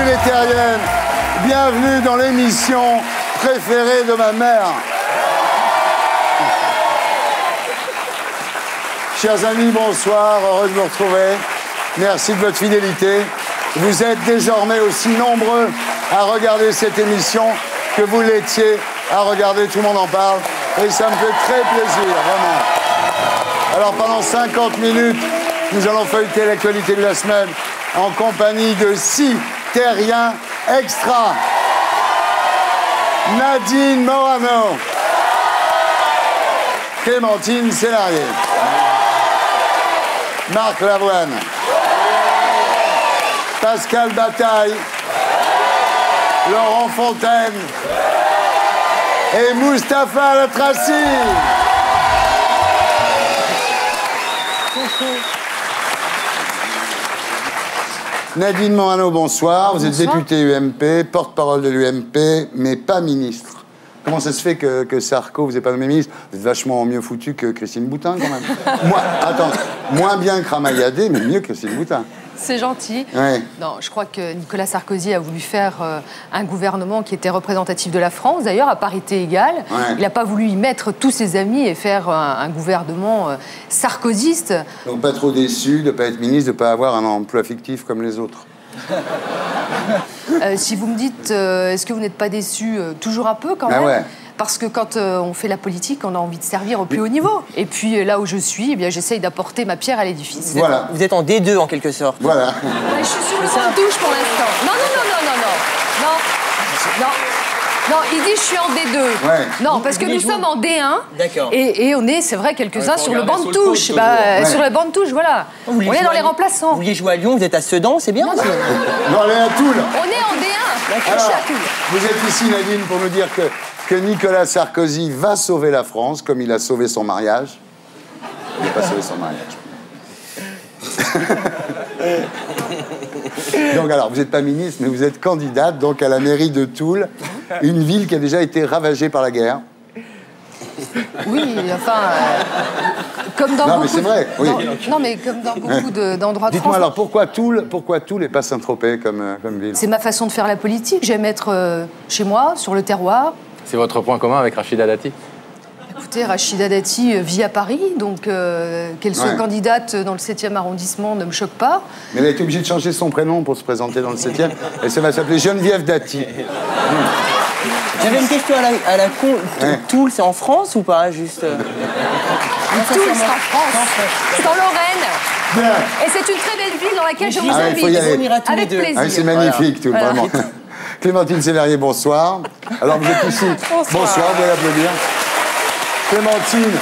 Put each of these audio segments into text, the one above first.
les terriennes, bienvenue dans l'émission préférée de ma mère. Chers amis, bonsoir, heureux de vous retrouver. Merci de votre fidélité. Vous êtes désormais aussi nombreux à regarder cette émission que vous l'étiez à regarder, tout le monde en parle. Et ça me fait très plaisir, vraiment. Alors pendant 50 minutes, nous allons feuilleter l'actualité de la semaine en compagnie de 6 terriens extra. Nadine Morano, Clémentine Célarier, Marc Lavoine, Pascal Bataille, Laurent Fontaine et Mustapha Le Tracy. Nadine Morano, bonsoir. Vous êtes députée UMP, porte-parole de l'UMP, mais pas ministre. Comment ça se fait que Sarko vous ait pas nommé ministre? Vous êtes vachement mieux foutu que Christine Boutin, quand même. Moins bien que Ramayadé, mais mieux que Christine Boutin. C'est gentil. Ouais. Non, je crois que Nicolas Sarkozy a voulu faire un gouvernement qui était représentatif de la France, d'ailleurs, à parité égale. Ouais. Il n'a pas voulu y mettre tous ses amis et faire un gouvernement sarkozyste. Donc pas trop déçu de ne pas être ministre, de ne pas avoir un emploi fictif comme les autres. Si vous me dites, est-ce que vous n'êtes pas déçu? Toujours un peu, quand même. Ouais. Parce que quand on fait la politique, on a envie de servir au plus haut niveau. Et puis là où je suis, eh bien, j'essaye d'apporter ma pierre à l'édifice. Voilà. Vous êtes en D2 en quelque sorte. Voilà. Ouais, je suis sur le banc de touche pour l'instant. Non. Non, il dit je suis en D2. Ouais. Non, parce que nous sommes en D1. D'accord. Et on est, c'est vrai, quelques-uns sur le banc de sur le touche. coach, ouais. Sur le banc de touche, voilà. On est dans les remplaçants. Vous vouliez jouer à Lyon, vous êtes à Sedan, c'est bien. Non, elle est à Toul. On est en D1. Je suis Alors, à Toul. vous êtes ici, Nadine, pour nous dire que Nicolas Sarkozy va sauver la France, comme il a sauvé son mariage. Il n'a pas sauvé son mariage. Donc alors, vous n'êtes pas ministre, mais vous êtes candidate donc à la mairie de Toul, une ville qui a déjà été ravagée par la guerre. Oui, enfin, comme dans Non, beaucoup mais c'est vrai, oui. Non, mais comme dans beaucoup d'endroits de France. Dites-moi alors, pourquoi Toul et pas Saint-Tropez comme ville? C'est ma façon de faire la politique. J'aime être chez moi, sur le terroir. C'est votre point commun avec Rachida Dati? Écoutez, Rachida Dati vit à Paris, donc qu'elle soit Ouais. candidate dans le 7e arrondissement ne me choque pas. Mais elle a été obligée de changer son prénom pour se présenter dans le 7e, et ça va s'appeler Geneviève Dati. J'avais une question à la con. Ouais. Toul, c'est en France ou pas? Juste. Toul, c'est en France. C'est en Lorraine. Bien. Et c'est une très belle ville dans laquelle je vous Ah, il faut y invite. aller. On ira tous les Avec deux. plaisir. Ah, c'est magnifique, Toul, Voilà. vraiment. Clémentine Célarier, bonsoir. Alors, vous êtes ici. Bonsoir, vous pouvez applaudir. Clémentine,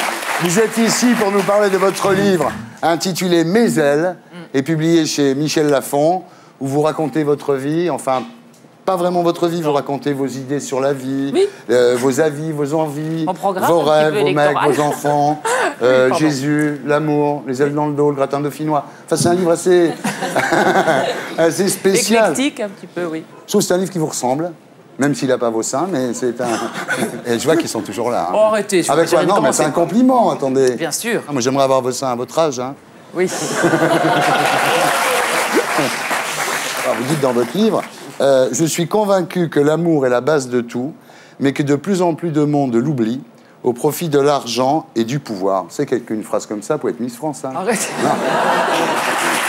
vous êtes ici pour nous parler de votre livre intitulé Mes ailes, et publié chez Michel Lafon, où vous racontez votre vie, enfin, pas vraiment votre vie, vous racontez vos idées sur la vie, Oui. vos avis, vos envies, En programme, vos un petit rêves, peu vos mecs, électoral. vos enfants, Jésus, l'amour, les ailes dans le dos, le gratin dauphinois. Enfin, c'est un livre assez, assez spécial. Éclectique, un petit peu, oui. Je trouve que c'est un livre qui vous ressemble, même s'il n'a pas vos seins, mais c'est un... Et je vois qu'ils sont toujours là. hein. Oh, arrêtez, je Avec vous quoi? dirais Non, de mais c'est un commencer. compliment, attendez. Bien sûr. Ah, moi, j'aimerais avoir vos seins à votre âge. Hein. Oui. Alors, vous dites dans votre livre, je suis convaincu que l'amour est la base de tout, mais que de plus en plus de monde l'oublie au profit de l'argent et du pouvoir. C'est qu'une phrase comme ça pour être Miss France. Hein. Arrête. Non.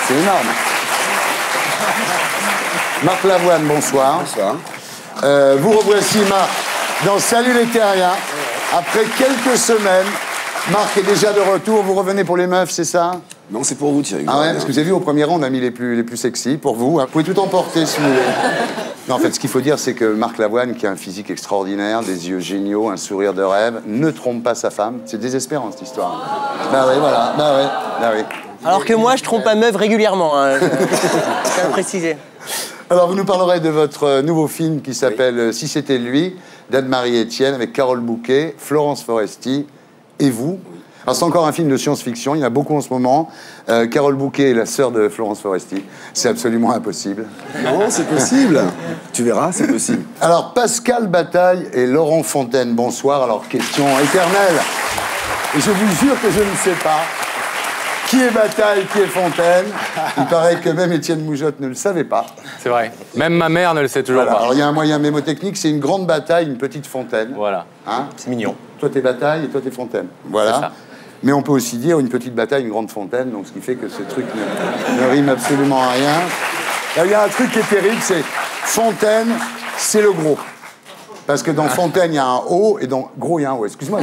C'est énorme. Marc Lavoine, bonsoir. Bonsoir. Vous revoici, Marc, dans Salut les terriens. Après quelques semaines, Marc est déjà de retour. Vous revenez pour les meufs, c'est ça? Non, c'est pour vous, Thierry. Ah ouais, parce que vous avez vu, au premier rang, on a mis les plus sexy pour vous. Hein. Vous pouvez tout emporter, si vous voulez. Non, en fait, ce qu'il faut dire, c'est que Marc Lavoine, qui a un physique extraordinaire, des yeux géniaux, un sourire de rêve, ne trompe pas sa femme. C'est désespérant, cette histoire. Bah oui, voilà. Bah oui. Alors que moi, je trompe ma meuf régulièrement. Hein. Je tiens à le préciser. Alors, vous nous parlerez de votre nouveau film qui s'appelle Si c'était lui, d'Anne-Marie Etienne, avec Carole Bouquet, Florence Foresti et vous. Alors, c'est encore un film de science-fiction, il y en a beaucoup en ce moment. Carole Bouquet est la sœur de Florence Foresti. C'est absolument impossible. Non, c'est possible. Tu verras, c'est possible. Alors, Pascal Bataille et Laurent Fontaine, bonsoir. Alors, question éternelle. Et je vous jure que je ne sais pas. Qui est Bataille, qui est Fontaine? Il paraît que même Étienne Moujotte ne le savait pas. C'est vrai. Même ma mère ne le sait toujours Voilà. pas. Alors il y a un moyen mémotechnique, c'est une grande bataille, une petite fontaine. Voilà. Hein? C'est mignon. Toi t'es Bataille et toi t'es Fontaine. Voilà. C'est ça. Mais on peut aussi dire une petite bataille, une grande fontaine, donc ce qui fait que ce truc ne rime absolument à rien. Là, il y a un truc qui est terrible, c'est Fontaine, c'est le gros. Parce que dans Fontaine, il y a un O, et dans Gros, il y a un O. Excuse-moi,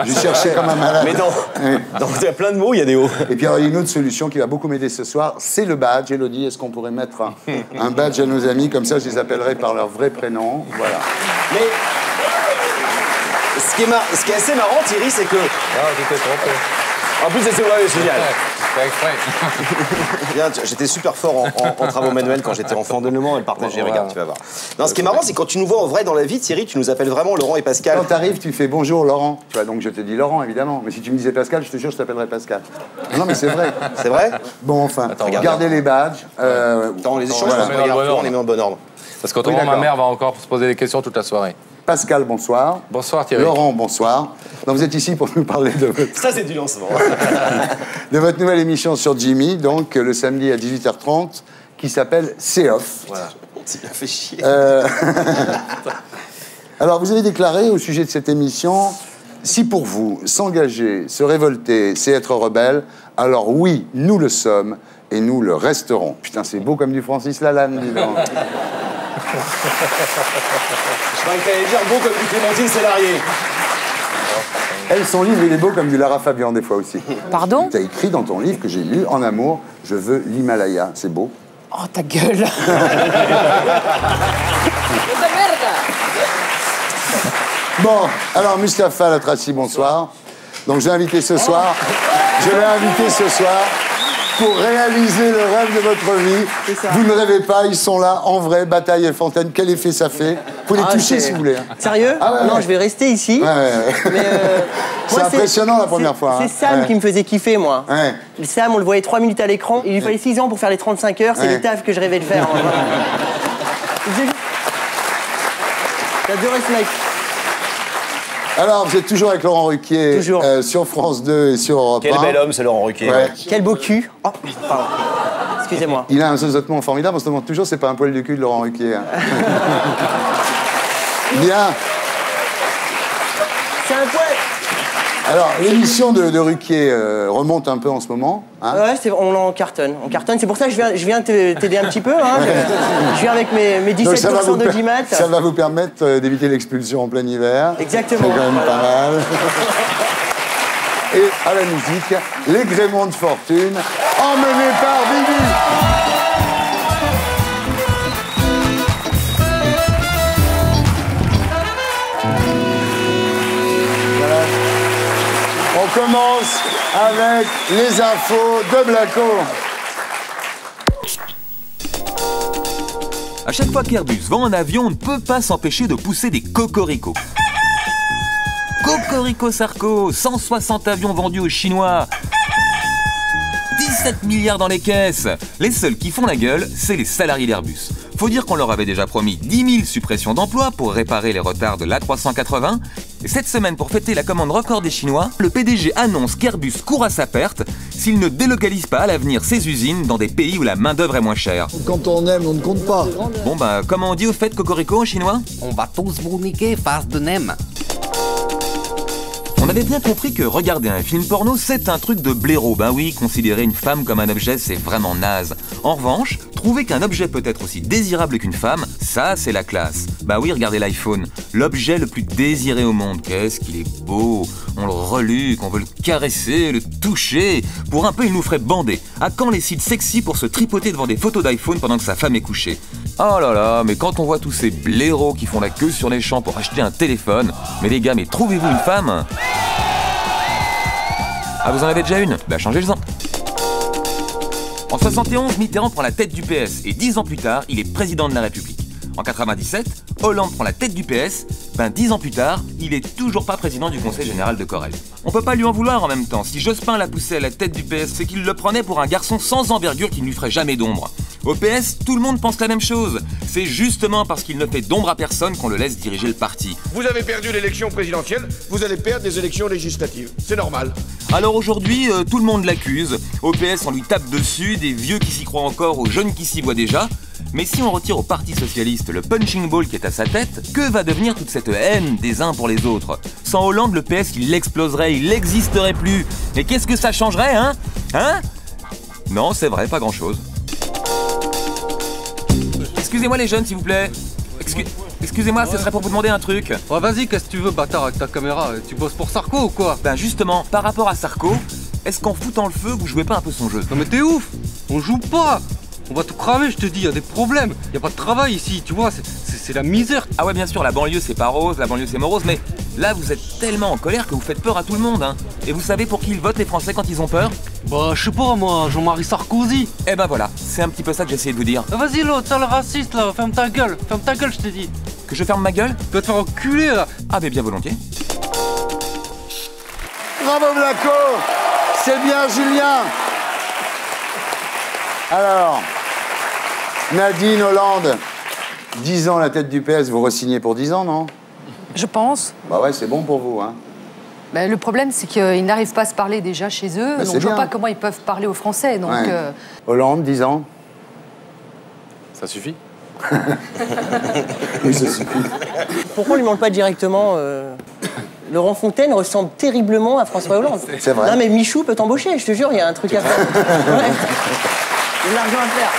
je cherchais comme un malade. Mais il y a plein de mots, il y a des hauts. Et puis, alors, il y a une autre solution qui va beaucoup m'aider ce soir, c'est le badge. Elodie, est-ce qu'on pourrait mettre un badge à nos amis? Comme ça, je les appellerai par leur vrai prénom. Voilà. Mais ce qui est assez marrant, Thierry, c'est que... Ah, tu t'es trompé. En plus, c'est vrai, c'est génial. C'est exprès. Bien, j'étais super fort en travaux manuels quand j'étais enfant. Donne-le-moi et le partager, regarde, tu vas voir. Non, ce qui est marrant, c'est quand tu nous vois en vrai dans la vie, Thierry, tu nous appelles vraiment Laurent et Pascal. Quand t'arrives, tu fais bonjour Laurent. Tu vois, donc je te dis Laurent, évidemment. Mais si tu me disais Pascal, je te jure, je t'appellerais Pascal. Non, mais c'est vrai. C'est vrai? Bon, enfin, regarde. gardez les badges. Dans les échanges, voilà. on les met en bon ordre. Parce qu'autrement, Oui, ma d'accord. mère va encore se poser des questions toute la soirée. Pascal, bonsoir. Bonsoir Thierry. Laurent, bonsoir. Donc vous êtes ici pour nous parler de Ça, c'est du lancement. votre nouvelle émission sur Jimmy, donc le samedi à 18h30, qui s'appelle C'est Off. Voilà. C'est bien fait chier. Alors vous avez déclaré au sujet de cette émission, si pour vous, s'engager, se révolter, c'est être rebelle, alors oui, nous le sommes et nous le resterons. Putain, c'est beau comme du Francis Lalanne, dis donc. Je croyais que t'allais dire beau comme du Clémentine Salarié. Elle, son livre, il est beau comme du Lara Fabian, des fois aussi. Pardon? Tu as écrit dans ton livre que j'ai lu, En amour, je veux l'Himalaya. C'est beau. Oh, ta gueule. Bon, alors Mustapha Latraci, bonsoir. Donc je vais inviter ce soir, pour réaliser le rêve de votre vie. Vous ne rêvez pas, ils sont là, en vrai, Bataille et Fontaine. Quel effet ça fait? Vous pouvez les toucher si vous voulez. Sérieux? Ah ouais, Non, ouais. je vais rester ici. Ouais, ouais, ouais. Mais C'est moi, impressionnant la première fois. C'est Sam Ouais. qui me faisait kiffer, moi. Ouais. Sam, on le voyait 3 minutes à l'écran. Il lui fallait 6 ans pour faire les 35 heures. C'est Ouais. le taf que je rêvais de faire. J'adorais ce mec. Alors, vous êtes toujours avec Laurent Ruquier Toujours. Sur France 2 et sur Europe 1. homme, c'est Laurent Ruquier. Ouais. Quel beau cul. Oh, pardon. Excusez-moi. Il a un zozotement formidable. On se demande toujours, c'est pas un poil du cul de Laurent Ruquier. Hein. Bien. C'est un poète. Alors, l'émission de Ruquier remonte un peu en ce moment. Hein. Ouais, on en cartonne. On cartonne. C'est pour ça que je viens t'aider un petit peu. Hein. Je viens avec mes Donc, 17% de GMAT. ça va vous permettre d'éviter l'expulsion en plein hiver. Exactement. C'est quand même pas mal. Et à la musique, les Gréments de Fortune, emmenés par Bibi. Voilà. On commence avec les infos de Blacko. À chaque fois qu'Airbus vend un avion, on ne peut pas s'empêcher de pousser des cocoricots. Cocorico Sarko, 160 avions vendus aux Chinois. 17 milliards dans les caisses. Les seuls qui font la gueule, c'est les salariés d'Airbus. Faut dire qu'on leur avait déjà promis 10 000 suppressions d'emplois pour réparer les retards de l'A380. Et cette semaine, pour fêter la commande record des Chinois, le PDG annonce qu'Airbus court à sa perte s'il ne délocalise pas à l'avenir ses usines dans des pays où la main-d'œuvre est moins chère. Quand on aime, on ne compte pas. Bon bah, comment on dit au fait Cocorico en chinois? On va tous vous niquer face de nem. On avait bien compris que regarder un film porno, c'est un truc de blaireau. Ben oui, considérer une femme comme un objet, c'est vraiment naze. En revanche, trouver qu'un objet peut être aussi désirable qu'une femme, ça, c'est la classe. Bah oui, regardez l'iPhone. L'objet le plus désiré au monde. Qu'est-ce qu'il est beau. On le reluque, on veut le caresser, le toucher. Pour un peu, il nous ferait bander. À quand les sites sexy pour se tripoter devant des photos d'iPhone pendant que sa femme est couchée? Oh là là, mais quand on voit tous ces blaireaux qui font la queue sur les champs pour acheter un téléphone, mais les gars, mais trouvez-vous une femme? Ah, vous en avez déjà une? Bah changez-le-en. En 71, Mitterrand prend la tête du PS et 10 ans plus tard, il est président de la République. En 97, Hollande prend la tête du PS, 10 ans plus tard, il est toujours pas président du Conseil général de Corel. On peut pas lui en vouloir en même temps. Si Jospin l'a poussé à la tête du PS, c'est qu'il le prenait pour un garçon sans envergure qui ne lui ferait jamais d'ombre. Au PS, tout le monde pense la même chose. C'est justement parce qu'il ne fait d'ombre à personne qu'on le laisse diriger le parti. Vous avez perdu l'élection présidentielle, vous allez perdre les élections législatives. C'est normal. Alors aujourd'hui, tout le monde l'accuse. Au PS, on lui tape dessus, des vieux qui s'y croient encore aux jeunes qui s'y voient déjà. Mais si on retire au Parti Socialiste le punching ball qui est à sa tête, que va devenir toute cette haine des uns pour les autres? Sans Hollande, le PS, il exploserait, il n'existerait plus. Et qu'est-ce que ça changerait, hein? Hein? Non, c'est vrai, pas grand-chose. Excusez-moi les jeunes, s'il vous plaît. Excusez-moi, ce serait pour vous demander un truc. Ouais, vas-y, qu'est-ce que tu veux, bâtard, avec ta caméra? Tu bosses pour Sarko ou quoi? Ben justement, par rapport à Sarko, est-ce qu'en foutant le feu, vous jouez pas un peu son jeu? Non mais t'es ouf! On joue pas! On va tout cramer, je te dis, y a des problèmes. Y a pas de travail ici, tu vois, c'est la misère. Ah ouais, bien sûr, la banlieue c'est pas rose, la banlieue c'est morose, mais là vous êtes tellement en colère que vous faites peur à tout le monde, hein. Et vous savez pour qui ils votent les Français quand ils ont peur? Bah, je sais pas, moi, Jean-Marie Sarkozy. Eh ben voilà, c'est un petit peu ça que j'essayais de vous dire. Vas-y, l'autre, t'as le raciste là, ferme ta gueule, je te dis. Que je ferme ma gueule? Tu vas te faire enculer là. Ah mais bien volontiers. Bravo Blanco. C'est bien Julien. Alors, Nadine, Hollande, 10 ans à la tête du PS, vous re-signez pour 10 ans, non? Je pense. Bah ouais, c'est bon pour vous, hein. Ben, le problème, c'est qu'ils n'arrivent pas à se parler déjà chez eux, Bah, donc c'est je vois bien. pas comment ils peuvent parler aux Français. Donc, Ouais. Hollande, 10 ans. Ça suffit? Oui, ça suffit. Pourquoi on lui demande pas directement Laurent Fontaine ressemble terriblement à François Hollande. C'est vrai. Non mais Michou peut t'embaucher, je te jure, il y a un truc à faire. Ouais. Il y a de l'argent à faire.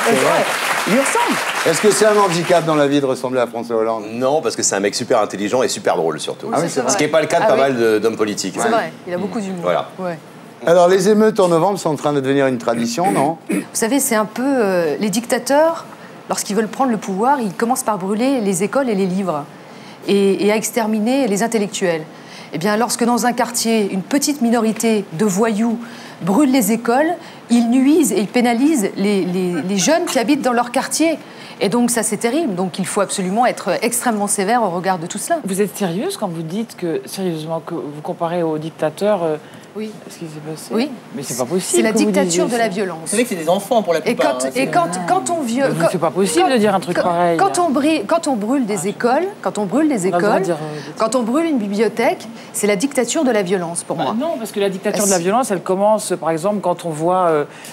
C'est vrai. Il lui ressemble. Est-ce que c'est un handicap dans la vie de ressembler à François Hollande? Non, parce que c'est un mec super intelligent et super drôle surtout. Oui, c'est vrai. Ce qui n'est pas le cas de Ah pas oui. mal d'hommes politiques. c'est vrai, il a beaucoup d'humour. Voilà. Ouais. Alors, les émeutes en novembre sont en train de devenir une tradition, non? Vous savez, c'est un peu les dictateurs, lorsqu'ils veulent prendre le pouvoir, ils commencent par brûler les écoles et les livres et à exterminer les intellectuels. Eh bien, lorsque dans un quartier, une petite minorité de voyous brûle les écoles, ils nuisent et ils pénalisent les jeunes qui habitent dans leur quartier. Et donc ça, c'est terrible. Donc il faut absolument être extrêmement sévère au regard de tout cela. Vous êtes sérieuse quand vous dites que, sérieusement, que vous comparez aux dictateurs Oui. ce qui s'est passé? Oui. Mais c'est pas possible. C'est la que vous dictature disiez de la ça. violence. Vous savez que c'est des enfants pour la Et plupart. quand on viole, Mais c'est pas possible de dire un truc pareil. Quand on brûle des écoles, quand on brûle des On a le droit de écoles, dire, quand on brûle une bibliothèque, c'est la dictature de la violence pour moi. Non, parce que la dictature Ah, de la si. violence, elle commence, par exemple, quand on voit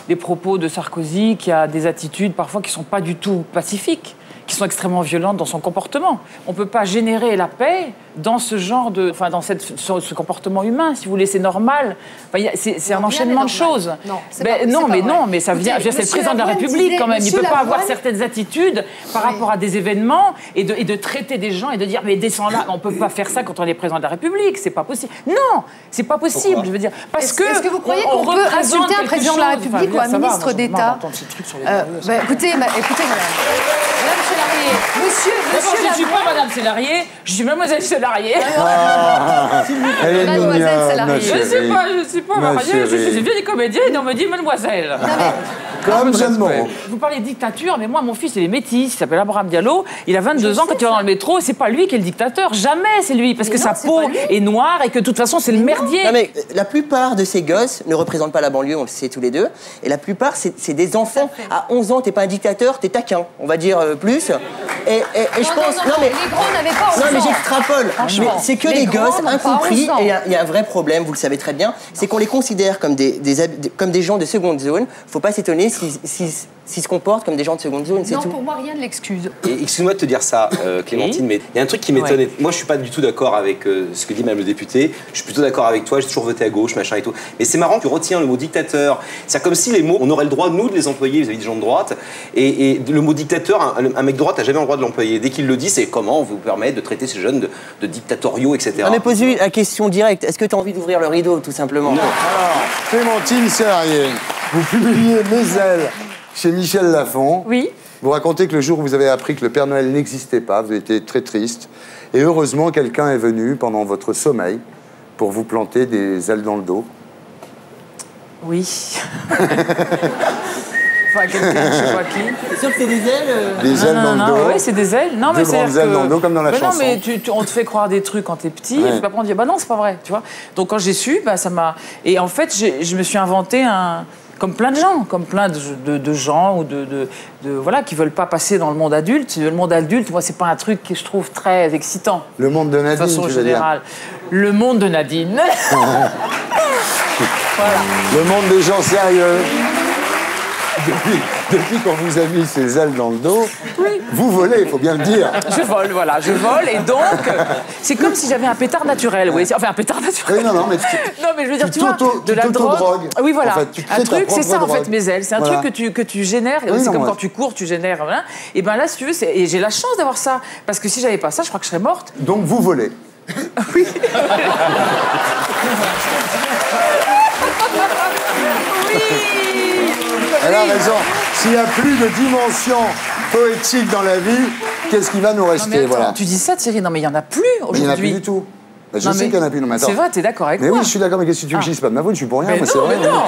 les propos de Sarkozy, qui a des attitudes parfois qui sont pas du tout pacifiques, qui sont extrêmement violentes dans son comportement. On ne peut pas générer la paix dans ce genre de, enfin, dans ce comportement humain, si vous voulez, c'est normal. Enfin, c'est un Non, rien enchaînement n'est de normal. choses. Non, c'est Ben, pas- non, c'est mais pas non, vrai. mais ça vient. Écoutez, C'est le Monsieur président de la Lavoine République disait- quand même. Il ne Monsieur peut pas avoir Lavoine- certaines attitudes par Oui. rapport à des événements et de traiter des gens et de dire mais descends là. On ne peut pas faire ça quand on est président de la République. C'est pas possible. Non, c'est pas possible. Je veux dire parce que. Est-ce que vous croyez on qu'on peut représente insulter un quelque président de la chose. République Enfin, ou un ça va, ministre moi, j'en ai marre d'État d'entendre ces trucs sur les Écoutez, madame. Madame Célarier, monsieur D'abord, je ne suis Lavoine. pas Madame Célarier, je suis Mademoiselle Célarier. Elle est Mademoiselle mignonne, Salarié. ma Je ne chérie. suis pas Ma mariée, je suis chérie. une vieille comédienne et on me dit Mademoiselle. Comme Jeanne Moreau. Vous parlez de dictature, mais moi, mon fils, il est métis, il s'appelle Abraham Diallo. Il a 22 ans, quand il va dans le métro, c'est pas lui qui est le dictateur. Jamais c'est lui, parce Mais que non, sa c'est peau pas lui. est noire et que de toute façon, c'est le merdier. Non mais la plupart de ces gosses ne représentent pas la banlieue, on le sait tous les deux. Et la plupart, c'est des enfants. À 11 ans, t'es pas un dictateur, t'es taquin, on va dire plus. Et je pense... Non, mais les grands n'avaient pas 11 Non mais ans. j'extrapole. Franchement, Mais c'est que les les grands gosses n'ont pas incompris. 11 ans. Et il y a un vrai problème, vous le savez très bien, c'est qu'on les considère comme comme des gens de seconde zone. Faut pas s'étonner s'ils se comportent comme des gens de seconde zone, c'est Non, tout. pour moi, rien ne l'excuse. Et excuse-moi de te dire ça, Clémentine, mais il y a un truc qui m'étonne. Ouais. Moi, je suis pas du tout d'accord avec ce que dit Mme le député. Je suis plutôt d'accord avec toi. J'ai toujours voté à gauche, machin et tout. Mais c'est marrant que tu retiens le mot dictateur. C'est comme si les mots, on aurait le droit, nous, de les employer vis-à-vis des gens de droite. Et le mot dictateur, un mec de droite n'a jamais le droit de l'employer. Dès qu'il le dit, c'est comment on vous permet de traiter ces jeunes de dictatoriaux, etc. Non mais pose-lui la question directe. Est-ce que tu as envie d'ouvrir le rideau, tout simplement? Non. Alors, Clémentine Célarier, vous publiez Mes ailes chez Michel Lafon. Oui. Vous racontez que le jour où vous avez appris que le Père Noël n'existait pas, vous avez été très triste. Et heureusement, quelqu'un est venu pendant votre sommeil pour vous planter des ailes dans le dos. Oui. Enfin, quelqu'un, je sais pas qui. C'est sûr que c'est des ailes Des ailes dans le dos. Oui, c'est des ailes. Non, Deux mais c'est grandes ailes dans le dos, comme dans la chanson. Non, mais on te fait croire des trucs quand t'es petit. Ouais. Et puis après, on dit, bah non, c'est pas vrai, tu vois. Donc quand j'ai su, bah ça m'a. Et en fait, je me suis inventé un. Comme plein de gens, comme plein de gens ou voilà, qui veulent pas passer dans le monde adulte. Le monde adulte, moi, c'est pas un truc que je trouve très excitant. Le monde de De Nadine, façon tu veux dire. générale. Le monde de Nadine. Le monde des gens sérieux. Depuis qu'on vous a mis ces ailes dans le dos, vous volez, il faut bien le dire. Je vole, voilà, je vole, et donc, c'est comme si j'avais un pétard naturel, oui. Enfin, un pétard naturel. Oui, non, mais non, mais je veux dire, tu vois, de la drogue. Oui, voilà. En fait, tu crées un truc, c'est ça, en drogue. fait, mes ailes. C'est un truc que tu génères. Oui, c'est non, comme moi. quand tu cours, tu génères. Voilà. Et ben là, si tu veux, et j'ai la chance d'avoir ça. Parce que si j'avais pas ça, je crois que je serais morte. Donc vous volez. Oui. Elle a raison. S'il n'y a plus de dimension poétique dans la vie, qu'est-ce qui va nous rester? Non, mais attends, voilà. tu dis ça, Thierry, non mais il n'y en a plus aujourd'hui. Il n'y en a plus du tout. Bah, je sais qu'il n'y en a plus. Non, mais attends. C'est vrai, t'es d'accord avec mais moi? Oui, je suis d'accord, mais qu'est-ce que tu veux que je dise? Pas de ma faute, je suis pour rien. Mais moi, non, c'est vrai. mais non.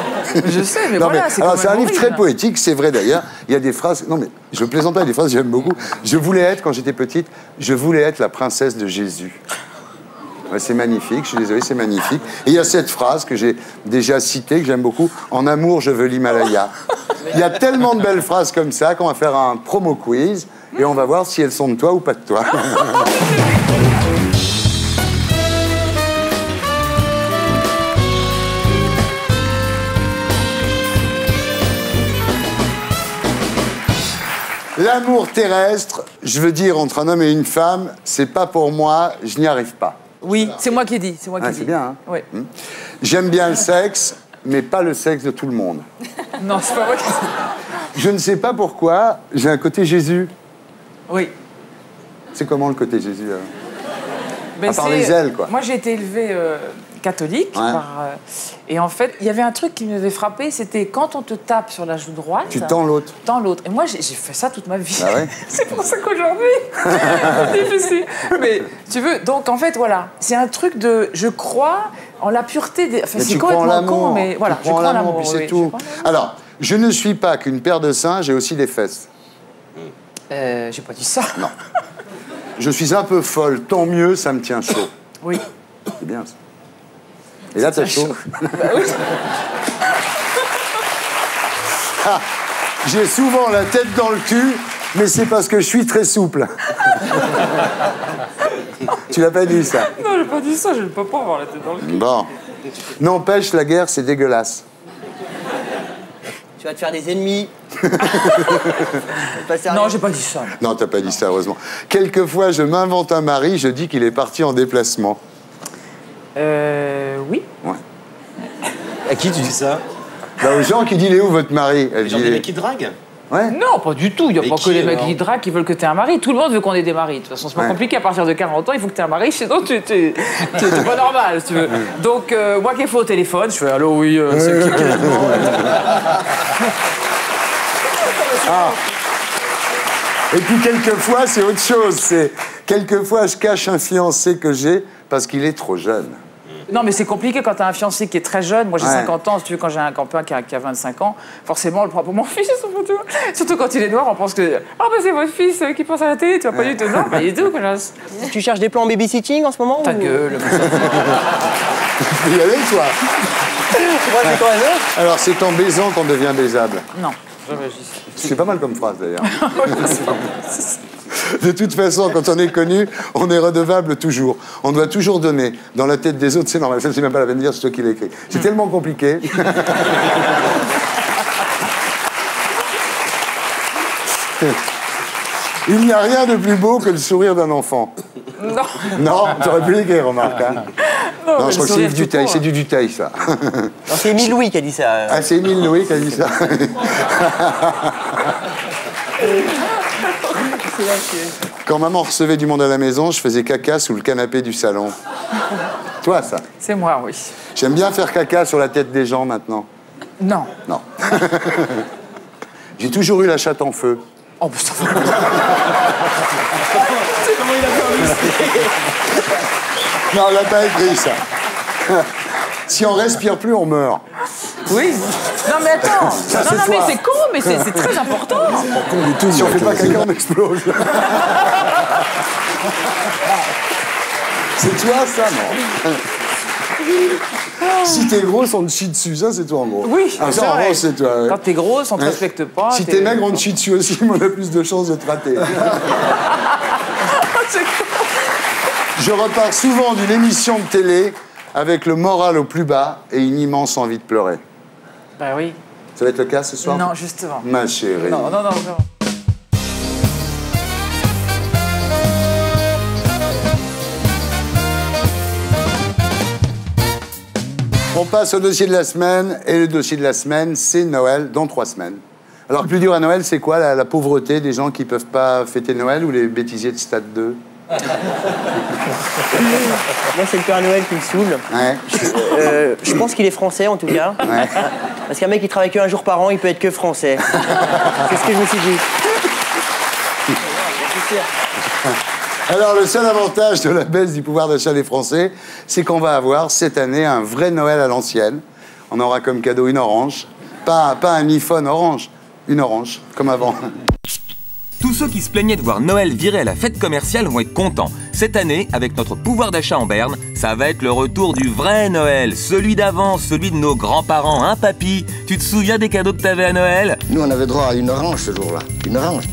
Je sais, mais non, voilà, mais, c'est alors, quand c'est un même livre très horrible. poétique, c'est vrai d'ailleurs. Il y a des phrases. Non, mais je plaisante pas, il y a des phrases que j'aime beaucoup. Je voulais être, quand j'étais petite, je voulais être la princesse de Jésus. Ouais, c'est magnifique, je suis désolé, c'est magnifique. Et il y a cette phrase que j'ai déjà citée, que j'aime beaucoup. En amour, je veux l'Himalaya. Il y a tellement de belles phrases comme ça qu'on va faire un promo quiz et on va voir si elles sont de toi ou pas de toi. L'amour terrestre, je veux dire, entre un homme et une femme, c'est pas pour moi, je n'y arrive pas. Oui, c'est moi qui ai dit. C'est moi qui ai dit. C'est bien, hein? Oui. J'aime bien le sexe, mais pas le sexe de tout le monde. Non, c'est pas vrai. Je ne sais pas pourquoi, j'ai un côté Jésus. Oui. C'est comment le côté Jésus? Ben, à part les ailes, quoi. Moi, j'ai été élevée catholique. Ouais. Et en fait, il y avait un truc qui m'avait frappé, c'était quand on te tape sur la joue droite... Tu tends l'autre. Tends l'autre. Et moi, j'ai fait ça toute ma vie. Ah ouais. C'est pour ça qu'aujourd'hui, c'est difficile. Mais tu veux, donc en fait, voilà. C'est un truc de... Je crois en la pureté des... Enfin, Mais c'est tu crois en complètement l'amour. con, mais voilà. Tu crois en l'amour, puis c'est oui, tout. Alors, je ne suis pas qu'une paire de seins, j'ai aussi des fesses. J'ai pas dit ça. Non. Je suis un peu folle, tant mieux, ça me tient chaud. Oui. C'est bien ça. Et là, t'as chaud. Bah oui. Ah, j'ai souvent la tête dans le cul, mais c'est parce que je suis très souple. Tu l'as pas dit, ça? Non, j'ai pas dit ça, je ne peux pas avoir la tête dans le cul. Bon. N'empêche, la guerre, c'est dégueulasse. Tu vas te faire des ennemis. Non, j'ai pas dit ça. Non, t'as pas dit ça, heureusement. Quelquefois, je m'invente un mari, je dis qu'il est parti en déplacement. Oui. Ouais. À qui tu dis ça? Bah, aux gens qui disent, il est où votre mari? Elle Genre dit, des mecs qui draguent? Ouais. Non, pas du tout. Il n'y a Mais pas que qui, les mecs alors qui draguent qui veulent que tu aies un mari. Tout le monde veut qu'on ait des maris. De toute façon, c'est pas Ouais. compliqué. À partir de 40 ans, il faut que tu aies un mari. Sinon, tu t'es pas normal, si tu veux. Donc, moi qui ai fait au téléphone, je fais allô, oui, c'est qui Ah. Et puis quelquefois, c'est autre chose. C'est quelquefois, je cache un fiancé que j'ai parce qu'il est trop jeune. Non, mais c'est compliqué quand tu as un fiancé qui est très jeune. Moi, j'ai Ouais. 50 ans. Si tu veux, quand j'ai un copain qui a 25 ans, forcément, on le prend pour mon fils. Surtout quand il est noir, on pense que ah, ben c'est votre fils qui passe à la télé. Tu vois, pas du tout. Non, pas du tout, connasse. Tu cherches des plans en babysitting en ce moment? Ta ou... gueule. Tu peux y aller, toi? Moi, c'est quand même eux. Alors, c'est en baisant qu'on devient baisable. Non, jamais je dis ça. C'est pas mal comme phrase, d'ailleurs. De toute façon, quand on est connu, on est redevable toujours. On doit toujours donner. Dans la tête des autres, c'est normal. Ça, c'est même pas la peine de dire, c'est toi qui l'as écrit. C'est tellement compliqué. Il n'y a rien de plus beau que le sourire d'un enfant. Non. Non, t'aurais pu l'écrire, remarque. Hein. Non, Non, mais je crois le que c'est sourire Yves tout Duteil. court, C'est du Duteil, ça. Non, c'est Émile Louis qui a dit ça. Ah, c'est Émile Louis qui a dit ça. Quand maman recevait du monde à la maison, je faisais caca sous le canapé du salon. Toi, ça. C'est moi, oui. J'aime bien faire caca sur la tête des gens maintenant. Non. Non. J'ai toujours eu la chatte en feu. Oh, bah, ça va. Non, on l'a pas écrit, ça. Si on respire plus, on meurt. Oui. Non, mais attends. Ça, non, c'est non, mais toi. c'est con, mais c'est très important. Si on fait pas caca, on explose. C'est toi, ça, non? Si t'es grosse, on te chie dessus. Ça, c'est toi, en gros. Oui, Ah, c'est ça, en vrai. gros, c'est toi. Ouais. Quand t'es grosse, on te Ouais. respecte pas. Si t'es maigre, on te chie dessus aussi, mais on a plus de chances de te rater. Je repars souvent d'une émission de télé avec le moral au plus bas et une immense envie de pleurer. Bah oui. Ça va être le cas ce soir? Non, justement. Ma chérie. Non, non, non, non. On passe au dossier de la semaine, et le dossier de la semaine, c'est Noël dans 3 semaines. Alors, le plus dur à Noël, c'est quoi? La pauvreté des gens qui ne peuvent pas fêter Noël ou les bêtisiers de Stade 2? Moi, c'est le Père Noël qui me saoule. Ouais. Je pense qu'il est français, en tout cas. Ouais. Parce qu'un mec qui travaille qu'un jour par an, il peut être que français. C'est ce que je me suis dit. Alors, le seul avantage de la baisse du pouvoir d'achat des Français, c'est qu'on va avoir cette année un vrai Noël à l'ancienne. On aura comme cadeau une orange. Pas un iPhone orange, une orange, comme avant. Tous ceux qui se plaignaient de voir Noël virer à la fête commerciale vont être contents. Cette année, avec notre pouvoir d'achat en berne, ça va être le retour du vrai Noël. Celui d'avant, celui de nos grands-parents, hein papy? Tu te souviens des cadeaux que t'avais à Noël? Nous, on avait droit à une orange ce jour-là. Une orange.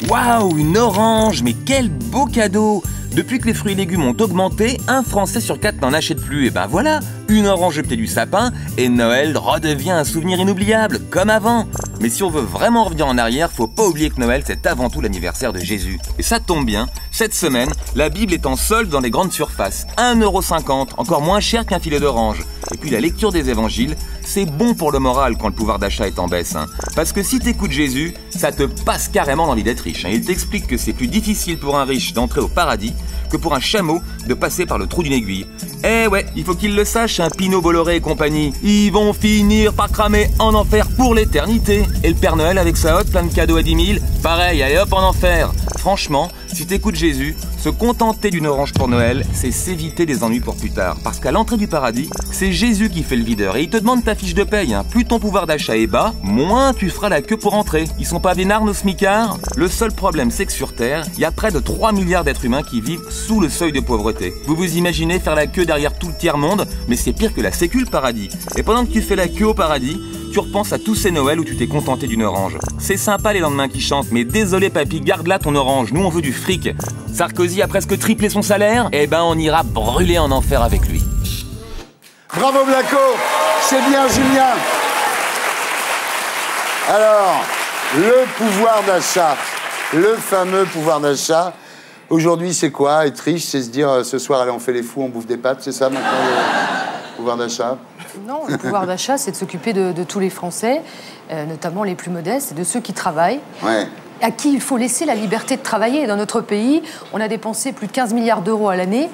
Waouh, une orange! Mais quel beau cadeau! Depuis que les fruits et légumes ont augmenté, un Français sur 4 n'en achète plus. Et ben voilà, une orange au pied du sapin, et Noël redevient un souvenir inoubliable, comme avant. Mais si on veut vraiment revenir en arrière, faut pas oublier que Noël, c'est avant tout l'anniversaire de Jésus. Et ça tombe bien, cette semaine, la Bible est en solde dans les grandes surfaces. 1,50 €, encore moins cher qu'un filet d'orange. Et puis la lecture des évangiles, c'est bon pour le moral quand le pouvoir d'achat est en baisse. Hein. Parce que si t'écoutes Jésus, ça te passe carrément dans l'idée d'être riche. Hein. Il t'explique que c'est plus difficile pour un riche d'entrer au paradis que pour un chameau de passer par le trou d'une aiguille. Eh ouais, il faut qu'il le sache, un Pinot, Bolloré et compagnie. Ils vont finir par cramer en enfer pour l'éternité. Et le Père Noël avec sa hotte, plein de cadeaux à 10 000, pareil, allez hop en enfer. Franchement, si t'écoutes Jésus, se contenter d'une orange pour Noël, c'est s'éviter des ennuis pour plus tard. Parce qu'à l'entrée du paradis, c'est Jésus qui fait le videur et il te demande ta fiche de paye. Hein. Plus ton pouvoir d'achat est bas, moins tu feras la queue pour entrer. Ils sont pas vénards nos smicards? Le seul problème, c'est que sur Terre, il y a près de 3 milliards d'êtres humains qui vivent sous le seuil de pauvreté. Vous vous imaginez faire la queue derrière tout le tiers-monde? Mais c'est pire que la sécu, le paradis. Et pendant que tu fais la queue au paradis, tu repenses à tous ces Noëls où tu t'es contenté d'une orange. C'est sympa les lendemains qui chantent, mais désolé papy, garde là ton orange, nous on veut du fric. Sarkozy a presque triplé son salaire, eh ben on ira brûler en enfer avec lui. Bravo Blanco, c'est bien Julien. Alors, le pouvoir d'achat, le fameux pouvoir d'achat. Aujourd'hui, c'est quoi? Être riche, c'est se dire ce soir, allez, on fait les fous, on bouffe des pâtes, c'est ça maintenant le pouvoir d'achat? Non, le pouvoir d'achat, c'est de s'occuper de tous les Français, notamment les plus modestes, et de ceux qui travaillent. Ouais. À qui il faut laisser la liberté de travailler. Dans notre pays, on a dépensé plus de 15 milliards d'euros à l'année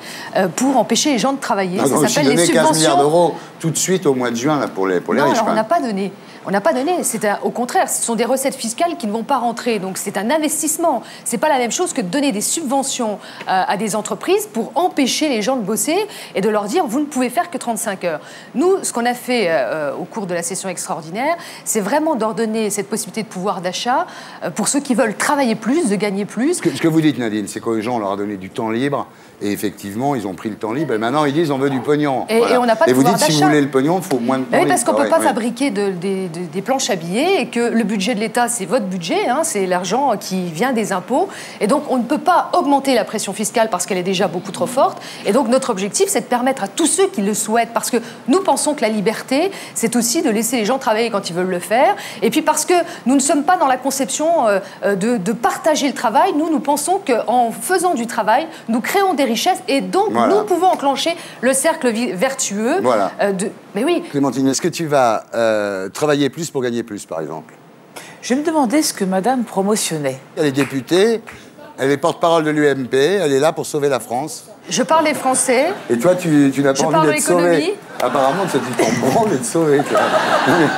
pour empêcher les gens de travailler. Ça s'appelle les subventions. 15 milliards d'euros tout de suite au mois de juin là, pour les riches. Alors, on n'a pas donné. On n'a pas donné. Au contraire, ce sont des recettes fiscales qui ne vont pas rentrer. Donc c'est un investissement. C'est pas la même chose que de donner des subventions à des entreprises pour empêcher les gens de bosser et de leur dire vous ne pouvez faire que 35 heures. Nous, ce qu'on a fait au cours de la session extraordinaire, c'est vraiment d'ordonner cette possibilité de pouvoir d'achat pour ceux qui veulent travailler plus, de gagner plus. Ce que vous dites, Nadine, c'est qu'aux gens, on leur a donné du temps libre. Et effectivement, ils ont pris le temps libre et maintenant ils disent on veut du pognon. Et on n'a pas de pouvoir d'achat. Et vous dites si vous voulez le pognon, il faut moins de temps libre. Oui, parce qu'on ne peut pas fabriquer des planches à billets et que le budget de l'État, c'est votre budget, hein, c'est l'argent qui vient des impôts. Et donc on ne peut pas augmenter la pression fiscale parce qu'elle est déjà beaucoup trop forte. Et donc notre objectif, c'est de permettre à tous ceux qui le souhaitent, parce que nous pensons que la liberté, c'est aussi de laisser les gens travailler quand ils veulent le faire. Et puis parce que nous ne sommes pas dans la conception de partager le travail, nous pensons qu'en faisant du travail, nous créons des richesses et donc nous pouvons enclencher le cercle vertueux. Voilà. Mais oui. Clémentine, est-ce que tu vas travailler plus pour gagner plus, par exemple? Je me demandais ce que madame promotionnait. Elle est députée, elle est porte-parole de l'UMP, elle est là pour sauver la France. Je parle les Français. Et toi, tu n'as pas envie d'être sauvé? Apparemment, tu t'en branles d'être sauvé.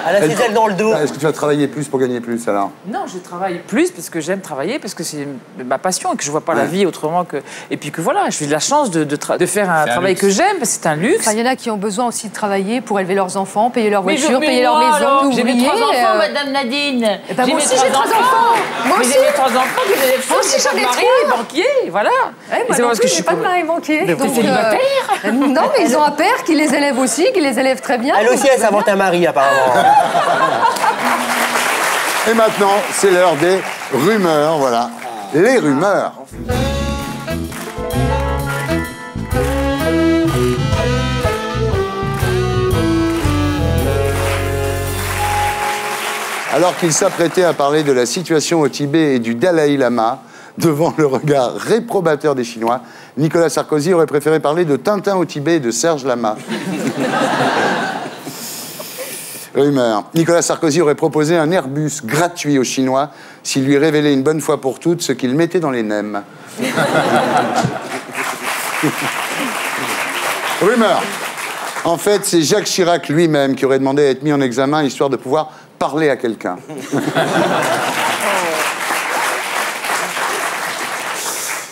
Elle a ses ailes dans le dos. Est-ce que tu vas travailler plus pour gagner plus, alors? Non, je travaille plus parce que j'aime travailler, parce que c'est ma passion et que je ne vois pas la vie autrement que... Et puis que voilà, j'ai eu la chance de faire un travail que j'aime, c'est un luxe. Il y en a qui ont besoin aussi de travailler pour élever leurs enfants, payer leur voiture, payer leur maison. J'ai mes 3 enfants, Madame Nadine. Moi aussi, j'ai 3 enfants. Moi aussi, j'ai 3 enfants, que j'élève moi aussi, j'en ai 3. Mari est banquier, voilà. Moi non plus, je n'ai pas de mari banquier. Donc, célibataire. Non, mais ils ont un père qui les élève aussi, qui les élève très bien. Elle aussi, elle s'invente un mari, apparemment. Et maintenant, c'est l'heure des rumeurs, voilà. Les rumeurs. Alors qu'il s'apprêtait à parler de la situation au Tibet et du Dalai Lama, devant le regard réprobateur des Chinois, Nicolas Sarkozy aurait préféré parler de Tintin au Tibet et de Serge Lama. Rumeur. Nicolas Sarkozy aurait proposé un Airbus gratuit aux Chinois s'il lui révélait une bonne fois pour toutes ce qu'il mettait dans les nems. Rumeur. En fait, c'est Jacques Chirac lui-même qui aurait demandé à être mis en examen histoire de pouvoir parler à quelqu'un.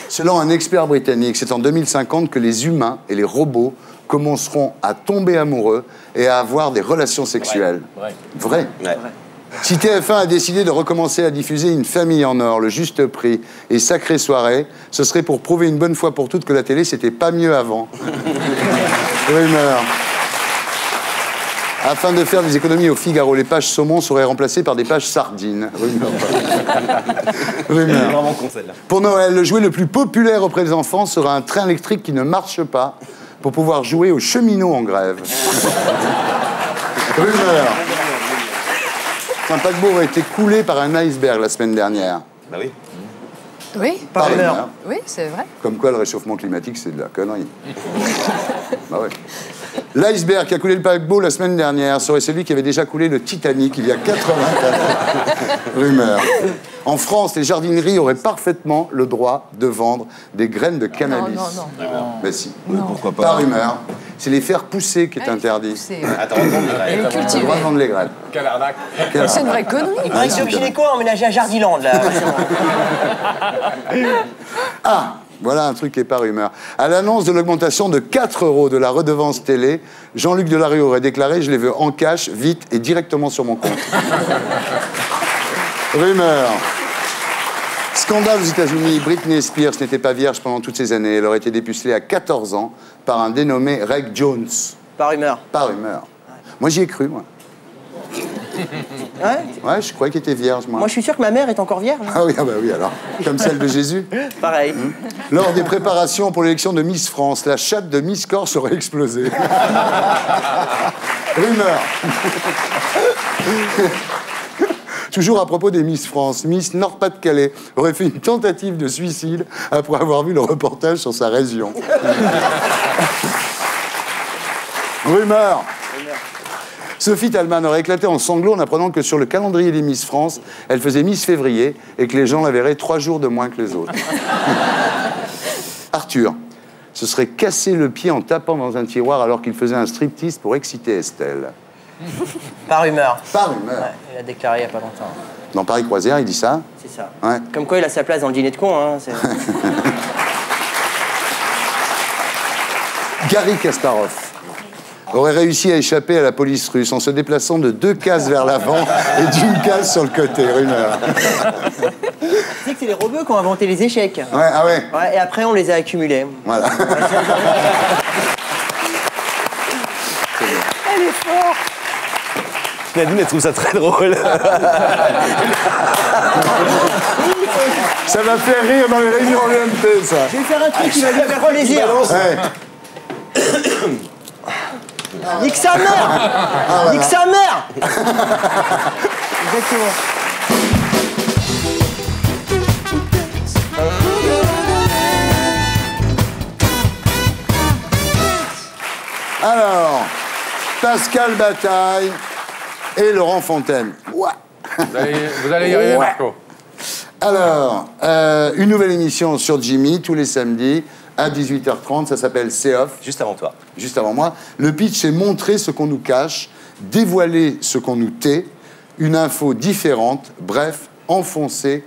Selon un expert britannique, c'est en 2050 que les humains et les robots commenceront à tomber amoureux et à avoir des relations sexuelles. Vrai. Ouais. Si TF1 a décidé de recommencer à diffuser Une famille en or, Le Juste Prix et Sacrée Soirée, ce serait pour prouver une bonne fois pour toutes que la télé, c'était pas mieux avant. Rumeur. Afin de faire des économies au Figaro, les pages saumon seraient remplacées par des pages sardines. Rumeur. Rumeur. Vraiment con, celle-là. Pour Noël, le jouet le plus populaire auprès des enfants sera un train électrique qui ne marche pas pour pouvoir jouer aux cheminots en grève. Rumeur. Un paquebot a été coulé par un iceberg la semaine dernière. Bah oui. Oui. Par rumeur. Oui, c'est vrai. Comme quoi, le réchauffement climatique, c'est de la connerie. Bah ouais. L'iceberg qui a coulé le paquebot la semaine dernière serait celui qui avait déjà coulé le Titanic il y a 84 ans. Rumeur. En France, les jardineries auraient parfaitement le droit de vendre des graines de cannabis. Non. Mais si. Oui, pourquoi pas. Par rumeur. C'est les faire pousser qui est interdit. Attends, on va vendre les graines. On a le droit de vendre les graines. Quelle arnaque. C'est une vraie connerie. Avec ce gynéco a emménagé à Jardiland, là. Ah, voilà un truc qui est pas rumeur. À l'annonce de l'augmentation de 4 € de la redevance télé, Jean-Luc Delarue aurait déclaré « Je les veux en cash, vite et directement sur mon compte ». Rumeur. Scandale aux États-Unis, Britney Spears n'était pas vierge pendant toutes ces années. Elle aurait été dépucelée à 14 ans par un dénommé Reg Jones. Par rumeur. Par rumeur. Moi, j'y ai cru, moi. Ouais, je croyais qu'elle était vierge, moi. Moi, je suis sûr que ma mère est encore vierge. Ah oui, alors. Comme celle de Jésus. Pareil. Lors des préparations pour l'élection de Miss France, la chatte de Miss Corse aurait explosé. Rumeur. Toujours à propos des Miss France, Miss Nord-Pas-de-Calais aurait fait une tentative de suicide après avoir vu le reportage sur sa région. Rumeur. Sophie Talman aurait éclaté en sanglots en apprenant que sur le calendrier des Miss France, elle faisait Miss Février et que les gens la verraient 3 jours de moins que les autres. Arthur se serait cassé le pied en tapant dans un tiroir alors qu'il faisait un striptease pour exciter Estelle. Par rumeur. Par rumeur. Ouais, il a déclaré il n'y a pas longtemps. Dans Paris Croisière, il dit ça. C'est ça. Ouais. Comme quoi, il a sa place dans le dîner de con. Hein, Garry Kasparov aurait réussi à échapper à la police russe en se déplaçant de 2 cases vers l'avant et d'1 case sur le côté. Rumeur. Tu sais que c'est les robots qui ont inventé les échecs. Ouais, ah ouais. Ouais, et après, on les a accumulés. Voilà. Elle est forte. Nadine, elle trouve ça très drôle. Ça m'a fait rire dans les réunions UMP, ça. Je vais faire un truc qui va lui faire plaisir. Ouais. Nique sa mère. Voilà. Nique sa mère. Exactement. Alors, Pascal Bataille et Laurent Fontaine. Ouais. Vous allez y arriver, Marco. Alors, une nouvelle émission sur Jimmy, tous les samedis, à 18h30. Ça s'appelle C'est Off. Juste avant toi. Juste avant moi. Le pitch, c'est montrer ce qu'on nous cache, dévoiler ce qu'on nous tait, une info différente, bref, enfoncer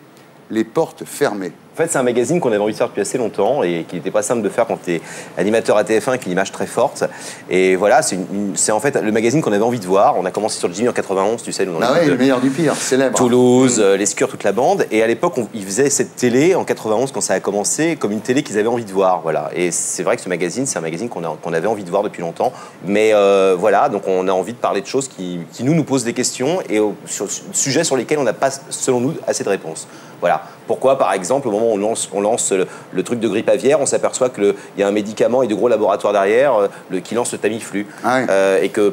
les portes fermées. En fait, c'est un magazine qu'on avait envie de faire depuis assez longtemps et qui n'était pas simple de faire quand tu es animateur à TF1 avec une image très forte. Et voilà, c'est en fait le magazine qu'on avait envie de voir. On a commencé sur le Jimmy en 91, tu sais. Nous, Ah ouais, le meilleur du pire, célèbre. Toulouse, les Skurs, toute la bande. Et à l'époque, ils faisaient cette télé en 91 quand ça a commencé comme une télé qu'ils avaient envie de voir. Voilà. Et c'est vrai que ce magazine, c'est un magazine qu'on avait envie de voir depuis longtemps. Mais voilà, donc on a envie de parler de choses qui nous posent des questions et sur sujets sur lesquels on n'a pas, selon nous, assez de réponses. Voilà. Pourquoi, par exemple, au moment où on lance le truc de grippe aviaire, on s'aperçoit qu'il y a un médicament et de gros laboratoires derrière qui lance le Tamiflu. Et que,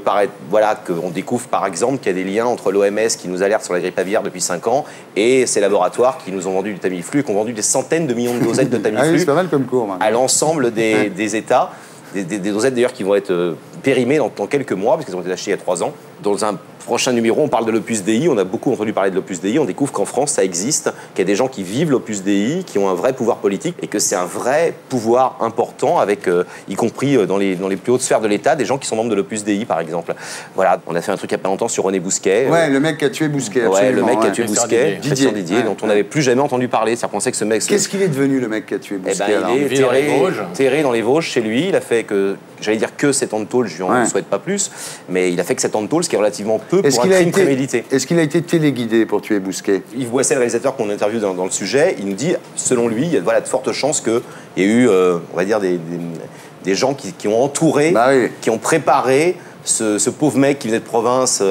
qu'on découvre, par exemple, qu'il y a des liens entre l'OMS qui nous alerte sur la grippe aviaire depuis 5 ans et ces laboratoires qui nous ont vendu du Tamiflu et qui ont vendu des centaines de millions de dosettes de Tamiflu c'est pas mal comme cours, à l'ensemble des États. Des dosettes d'ailleurs qui vont être périmées dans quelques mois, parce qu'elles ont été achetées il y a 3 ans. Dans un prochain numéro, on parle de l'Opus Dei. On a beaucoup entendu parler de l'Opus Dei. On découvre qu'en France, ça existe, qu'il y a des gens qui vivent l'Opus Dei, qui ont un vrai pouvoir politique, et que c'est un vrai pouvoir important, avec, y compris dans les plus hautes sphères de l'État, des gens qui sont membres de l'Opus Dei, par exemple. Voilà, on a fait un truc il n'y a pas longtemps sur René Bousquet. Ouais, le mec qui a tué Bousquet. Ouais, le mec qui a tué Bousquet, Christian Didier, dont on n'avait plus jamais entendu parler. Ça pensait que ce mec. Qu'est-ce qu'il est devenu, le mec qui a tué Bousquet? Il est terré dans les Vosges chez lui. Il a fait que, j'allais dire que 7 ans de tôle, je ne souhaite pas plus, mais il a fait que 7 ans de tôle, ce qui est relativement peu pour un crime prémédité. Est-ce qu'il a été téléguidé pour tuer Bousquet? Yves Boisset, le réalisateur qu'on interviewe dans le sujet, il nous dit, selon lui, il y a de fortes chances qu'il y ait eu, on va dire, des gens qui ont entouré, qui ont préparé ce pauvre mec qui venait de province,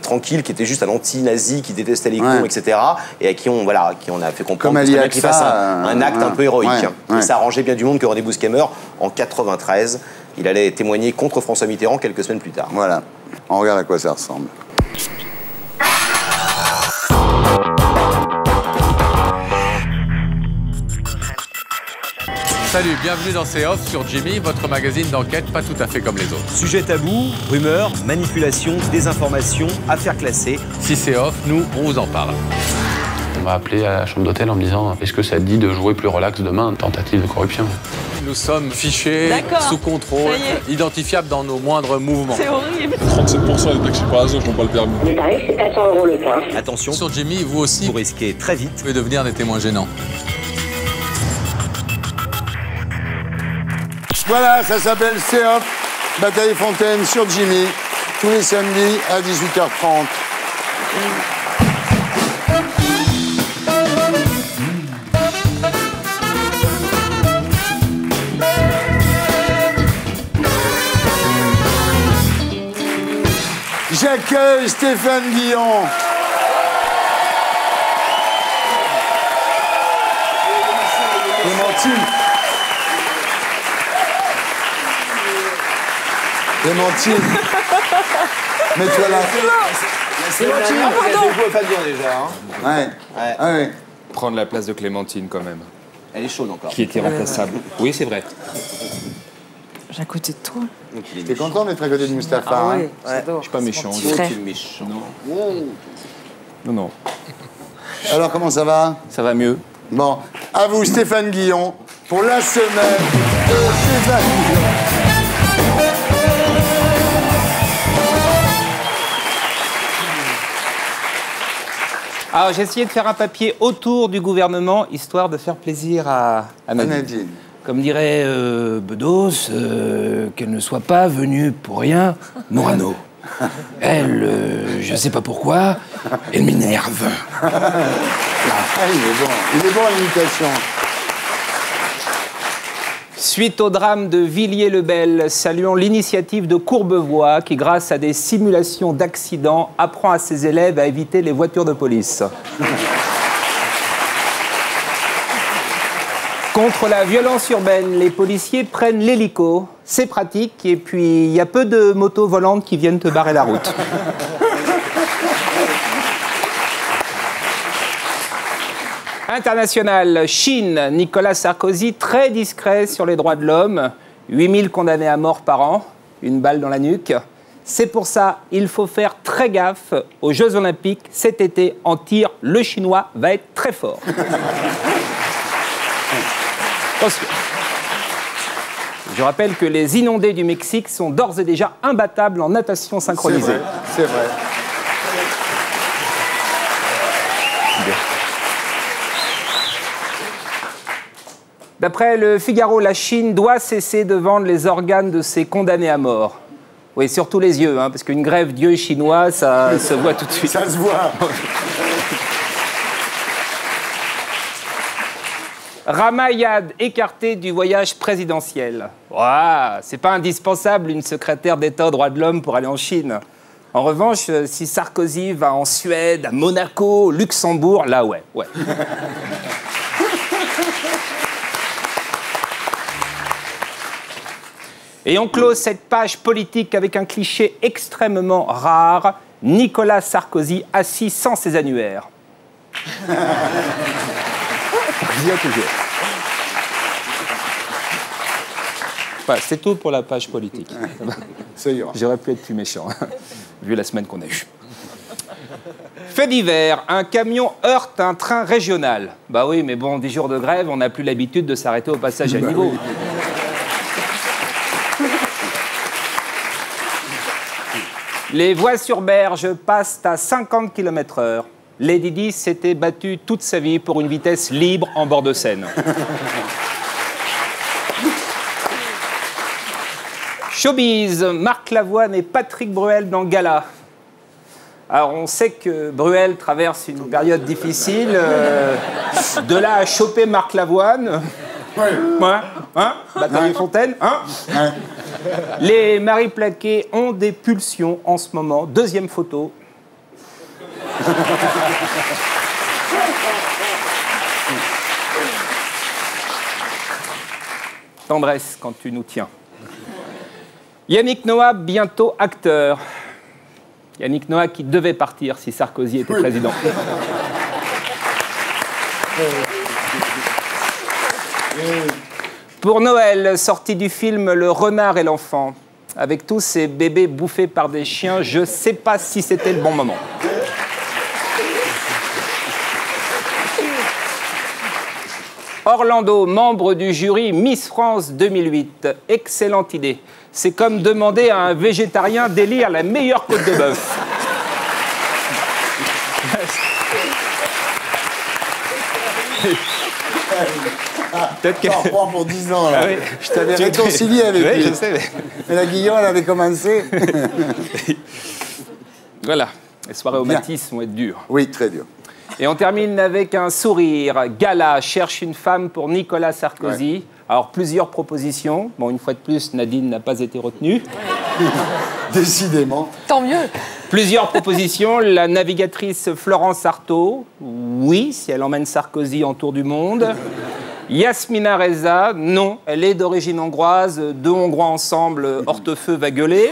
tranquille, qui était juste un anti-nazi, qui détestait les cons, etc. Et à qui on a fait comprendre qu'il fasse un acte un peu héroïque. Et ça arrangeait bien du monde que René Bousquet meurt en 93. Il allait témoigner contre François Mitterrand quelques semaines plus tard. Voilà. On regarde à quoi ça ressemble. Salut, bienvenue dans C'est Off sur Jimmy, votre magazine d'enquête pas tout à fait comme les autres. Sujet tabou, rumeurs, manipulation, désinformation, affaires classées. Si c'est off, nous, on vous en parle. On m'a appelé à la chambre d'hôtel en me disant « Est-ce que ça te dit de jouer plus relax demain, tentative de corruption ?» Nous sommes fichés, sous contrôle, identifiables dans nos moindres mouvements. C'est horrible. 37% des taxis parisiens qui n'ont pas le permis. Le tarif, c'est 400 € le point. Attention, sur Jimmy, vous aussi, vous risquez très vite de devenir des témoins gênants. Voilà, ça s'appelle C'est Off, Bataille Fontaine sur Jimmy, tous les samedis à 18h30. J'accueille Stéphane Guillon. Clémentine. Clémentine. Mets-toi là. Clémentine. Ouais. Ouais. Prendre la place de Clémentine quand même. Elle est chaude encore. Qui était remplaçable. Oui, c'est vrai. J'ai à côté de toi. T'es content d'être à côté de Mustapha? Ah ouais, Je suis pas méchant. Tu es méchant. Non. Alors, comment ça va? Ça va mieux. Bon, à vous, Stéphane Guillon, pour la semaine de Stéphane Guillon. Alors, j'ai essayé de faire un papier autour du gouvernement, histoire de faire plaisir à Nadine. Comme dirait Bedos, qu'elle ne soit pas venue pour rien, Morano. Elle, je sais pas pourquoi, elle m'énerve. Il est bon à l'imitation. Suite au drame de Villiers-le-Bel, saluons l'initiative de Courbevoie qui, grâce à des simulations d'accidents, apprend à ses élèves à éviter les voitures de police. Contre la violence urbaine, les policiers prennent l'hélico. C'est pratique et puis il y a peu de motos volantes qui viennent te barrer la route. International, Chine, Nicolas Sarkozy, très discret sur les droits de l'homme. 8000 condamnés à mort par an, une balle dans la nuque. C'est pour ça il faut faire très gaffe aux Jeux Olympiques. Cet été, en tir, le Chinois va être très fort. Attention. Je rappelle que les inondés du Mexique sont d'ores et déjà imbattables en natation synchronisée. C'est vrai. D'après le Figaro, la Chine doit cesser de vendre les organes de ses condamnés à mort. Oui, surtout les yeux, parce qu'une greffe d'yeux chinois, ça se voit tout de suite. Ça se voit. Ramayad écarté du voyage présidentiel. Ouah, c'est pas indispensable une secrétaire d'État aux droits de l'homme pour aller en Chine. En revanche, si Sarkozy va en Suède, à Monaco, Luxembourg, là, ouais. Et on close cette page politique avec un cliché extrêmement rare. Nicolas Sarkozy assis sans ses annuaires. Voilà, c'est tout pour la page politique. Ça ira. J'aurais pu être plus méchant, vu la semaine qu'on a eue. Fait divers, un camion heurte un train régional. Bah oui, mais bon, 10 jours de grève, on n'a plus l'habitude de s'arrêter au passage à niveau. Oui. Les voies sur berge passent à 50 km/h. Lady Di s'était battue toute sa vie pour une vitesse libre en bord de Seine. Showbiz, Marc Lavoine et Patrick Bruel dans Gala. Alors on sait que Bruel traverse une période difficile. De là à choper Marc Lavoine. Ouais. Hein, Bataille Fontaine, hein, ouais. Les maris plaqués ont des pulsions en ce moment. Deuxième photo. Tendresse quand tu nous tiens. Yannick Noah, bientôt acteur. Yannick Noah qui devait partir si Sarkozy était président. Pour Noël, sortie du film Le Renard et l'Enfant. Avec tous ces bébés bouffés par des chiens, je sais pas si c'était le bon moment. Orlando, membre du jury Miss France 2008. Excellente idée. C'est comme demander à un végétarien d'élire la meilleure côte de bœuf. Peut-être qu'elle reprend pour 10 ans, là. Ah oui. Je t'avais réconcilié avec lui. Oui, je sais. Mais la Guillon, elle avait commencé. Voilà. Les soirées au Matisse vont être dures. Oui, très dures. Et on termine avec un sourire. Gala cherche une femme pour Nicolas Sarkozy. Ouais. Alors, plusieurs propositions. Bon, une fois de plus, Nadine n'a pas été retenue. Décidément. Tant mieux. Plusieurs propositions. La navigatrice Florence Artaud. Oui, si elle emmène Sarkozy en tour du monde. Yasmina Reza. Non, elle est d'origine hongroise. Deux Hongrois ensemble, Hortefeux va gueuler.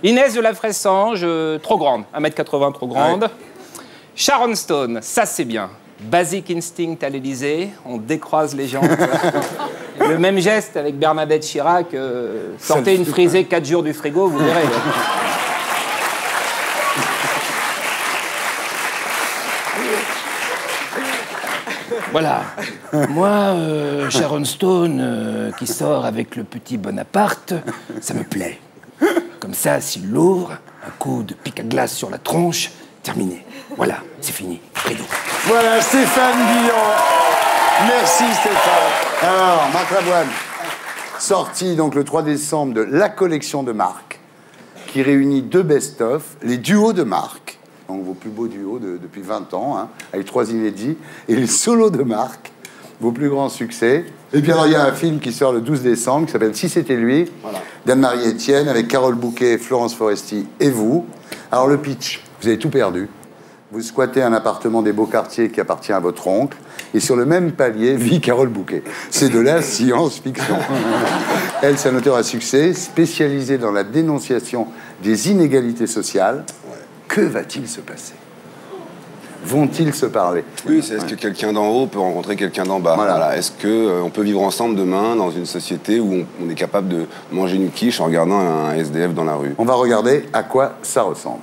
Inès de la Fressange, trop grande. 1m80, trop grande. Ouais. Sharon Stone, ça c'est bien. Basic Instinct à l'Élysée, on décroise les jambes. Le même geste avec Bernadette Chirac. Sortez une frisée 4 jours du frigo, vous verrez. Voilà. Moi, Sharon Stone, qui sort avec le petit Bonaparte, ça me plaît. Comme ça, s'il l'ouvre, un coup de pic à glace sur la tronche, terminé. Voilà, c'est fini. Rideau. Voilà, Stéphane Guillon. Merci Stéphane. Alors, Marc Lavoine, sorti donc le 3 décembre de La Collection de Marc, qui réunit 2 best-of, les duos de Marc, donc vos plus beaux duos depuis 20 ans, hein, avec 3 inédits, et les solos de Marc, vos plus grands succès. Et puis alors, il y a un film qui sort le 12 décembre, qui s'appelle « Si c'était lui voilà. », d'Anne-Marie Etienne, avec Carole Bouquet, Florence Foresti et vous. Alors le pitch, vous avez tout perdu. Vous squattez un appartement des Beaux-Quartiers qui appartient à votre oncle, et sur le même palier vit Carole Bouquet. C'est de la science-fiction. Elle, c'est un auteur à succès, spécialisé dans la dénonciation des inégalités sociales. Que va-t-il se passer? Vont-ils se parler? Oui, c'est est-ce que quelqu'un d'en haut peut rencontrer quelqu'un d'en bas? Voilà. Est-ce qu'on peut vivre ensemble demain dans une société où on est capable de manger une quiche en regardant un SDF dans la rue? On va regarder à quoi ça ressemble.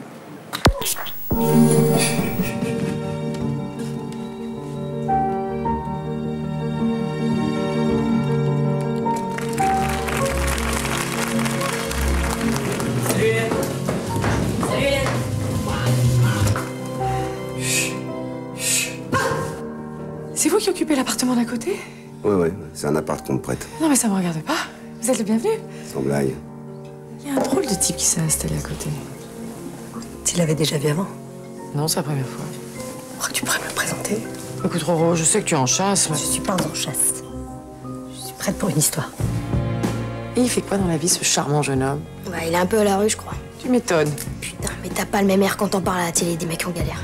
C'est vous qui occupez l'appartement d'à côté? Oui, c'est un appart qu'on me prête. Non, mais ça me regarde pas. Vous êtes le bienvenu. Sans blague. Il y a un drôle de type qui s'est installé à côté. Tu l'avais déjà vu avant? Non, c'est la première fois. Oh, tu pourrais me le présenter? Écoute, Roro, je sais que tu es en chasse. Mais... Je suis pas en chasse. Je prête pour une histoire. Et il fait quoi dans la vie, ce charmant jeune homme? Bah, il est un peu à la rue, je crois. Tu m'étonnes. Putain, mais t'as pas le même air quand on parle à la télé des mecs en galère.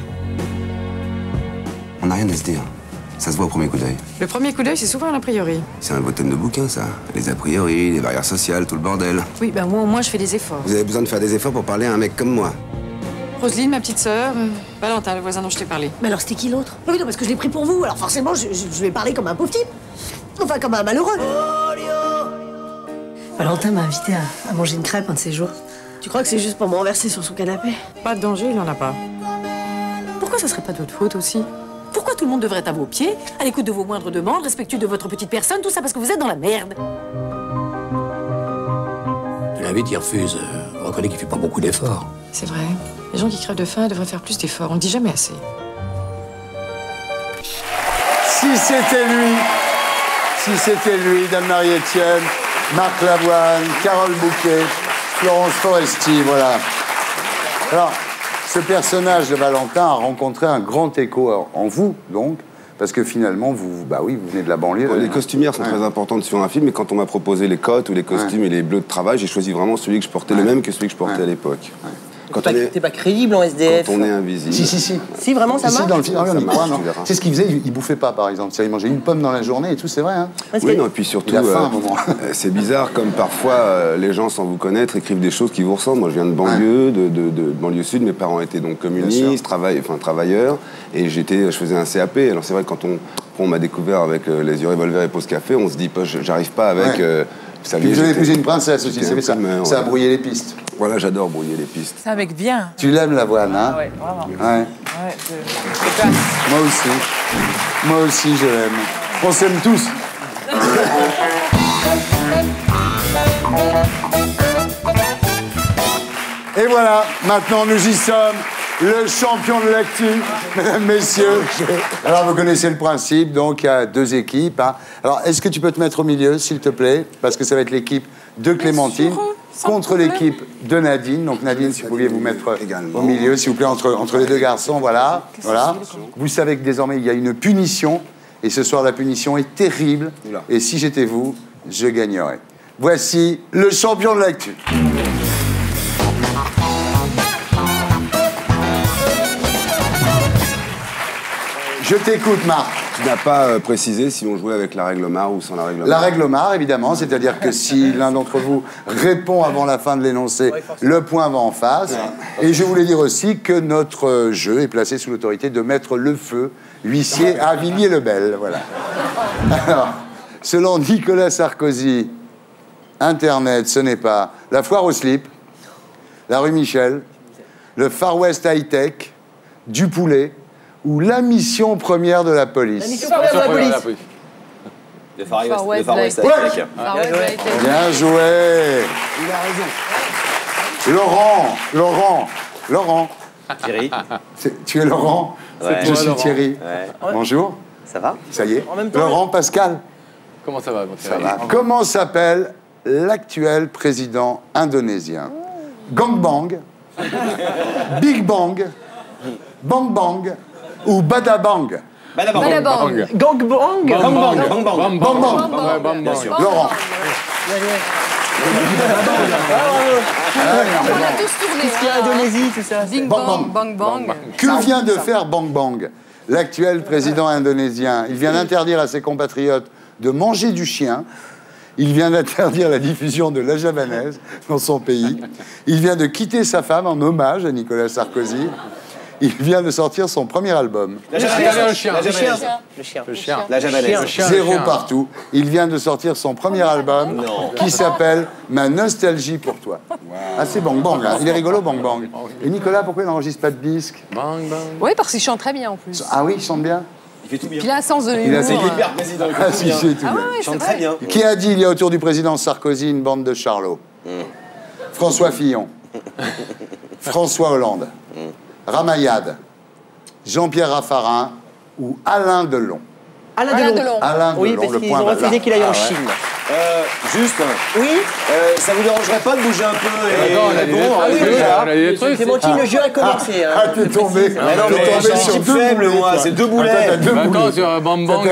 On n'a rien à se dire. Ça se voit au premier coup d'œil. Le premier coup d'œil, c'est souvent un a priori. C'est un beau thème de bouquin, ça. Les a priori, les barrières sociales, tout le bordel. Oui, ben moi au moins je fais des efforts. Vous avez besoin de faire des efforts pour parler à un mec comme moi. Roselyne, ma petite sœur, Valentin, le voisin dont je t'ai parlé. Mais alors c'était qui l'autre? Oui, non, parce que je l'ai pris pour vous, alors forcément je vais parler comme un pauvre type. Enfin, comme un malheureux. Valentin m'a invité à manger une crêpe un de ces jours. Tu crois que c'est juste pour me renverser sur son canapé? Pas de danger, il en a pas. Pourquoi ça serait pas de votre faute aussi? Pourquoi tout le monde devrait être à vos pieds, à l'écoute de vos moindres demandes, respectueux de votre petite personne, tout ça parce que vous êtes dans la merde? Tu l'invites, il refuse. On reconnaît qu'il fait pas beaucoup d'efforts. C'est vrai. Les gens qui crèvent de faim devraient faire plus d'efforts. On le dit jamais assez. Si c'était lui, Dame-Marie Etienne, Marc Lavoine, Carole Bouquet, Florence Foresti, voilà. Alors, ce personnage de Valentin a rencontré un grand écho en vous, donc, parce que finalement, vous venez de la banlieue. Les costumières sont très importantes sur un film, et quand on m'a proposé les cottes ou les costumes et les bleus de travail, j'ai choisi vraiment celui que je portais, le même que celui que je portais à l'époque. T'es pas crédible en SDF. Quand on est invisible. Si. Si, vraiment, ça marche. Dans le film, on y croit, non. C'est ce qu'il faisait, il bouffait pas, par exemple. Il mangeait une pomme dans la journée et tout, c'est vrai. Hein. Oui, non, et puis surtout, c'est bizarre comme parfois les gens, sans vous connaître, écrivent des choses qui vous ressemblent. Moi, je viens de banlieue, de banlieue sud. Mes parents étaient donc communistes, travailleurs, et je faisais un CAP. Alors c'est vrai que quand on m'a découvert avec les yeux revolver et pause café, on se dit, j'arrive pas avec. Vous avez épousé une princesse aussi, c'est ça. Ça a brouillé les pistes. Voilà, j'adore brouiller les pistes. C'est un mec bien. Tu l'aimes, Lavoine, hein? Ouais, vraiment. Ouais. Moi aussi, je l'aime. On s'aime tous. Et voilà, maintenant nous y sommes. Le champion de l'actu, mesdames, messieurs. Alors, vous connaissez le principe, donc il y a deux équipes. Hein. Alors, est-ce que tu peux te mettre au milieu, s'il te plaît? Parce que ça va être l'équipe de Clémentine contre l'équipe de Nadine. Donc, Nadine, si vous pouviez vous mettre au milieu, s'il vous plaît, entre les deux garçons, voilà. Vous savez que désormais, il y a une punition. Et ce soir, la punition est terrible. Et si j'étais vous, je gagnerais. Voici le champion de l'actu. Je t'écoute, Marc. Tu n'as pas précisé si on jouait avec la règle Omar ou sans la règle Omar. La règle Omar, évidemment, c'est-à-dire que si l'un d'entre vous répond avant la fin de l'énoncé, le point va en face. Et je voulais dire aussi que notre jeu est placé sous l'autorité de Maître Lefeu, huissier à Villiers-le-Bel. Voilà. Alors, selon Nicolas Sarkozy, Internet, ce n'est pas la foire au slip, la rue Michel, le Far West high-tech, du poulet, ou la mission première de la police. La mission première de la police. Le Far West high-tech. Bien joué. Il a raison. Laurent. Thierry. Tu es Laurent? Ouais. Je suis Thierry. Ouais. Bonjour. Ça va? Ça y est. En même temps, Laurent, Pascal. Comment ça va, Ça va. Comment s'appelle l'actuel président indonésien? Gang Bang, Big Bang, Bang Bang ou Badabang? Badabang. Gangbang. Bang. Bien sûr. Laurent. On a tous tourné. Qu'est-ce qu'il y a Indonésie, tout ça? Bing bang, bang bang. Que vient de faire Bang Bang, l'actuel président indonésien? Il vient d'interdire à ses compatriotes de manger du chien. Il vient d'interdire la diffusion de la javanaise dans son pays. Il vient de quitter sa femme en hommage à Nicolas Sarkozy. Il vient de sortir son premier album. Le chien. La javanaise. Zéro partout. Il vient de sortir son premier album qui s'appelle Ma nostalgie pour toi. Ah, c'est Bang Bang, hein. Il est rigolo, Bang Bang. Et Nicolas, pourquoi il n'enregistre pas de disque? Oui, parce qu'il chante très bien en plus. Ah oui, il chante bien? Il fait tout bien. Puis il a un sens de l'humour. Il a ses hyper président. Ah si, c'est tout bien. Il chante très bien. Qui a dit il y a autour du président Sarkozy une bande de charlots? François Fillon. François Hollande. Ramayad. Jean-Pierre Raffarin ou Alain Delon? Alain Delon. Alain Oui, Delon, parce le qu'ils point ont refusé qu'il aille en Chine. Juste. Oui. Ça vous dérangerait pas de bouger un peu on a des trucs. Clémentine, le jeu a commencé. Ah, t'es tombé. Mais non, mais je suis type faible, moi. C'est deux boulets. Vacances sur Bang Bang.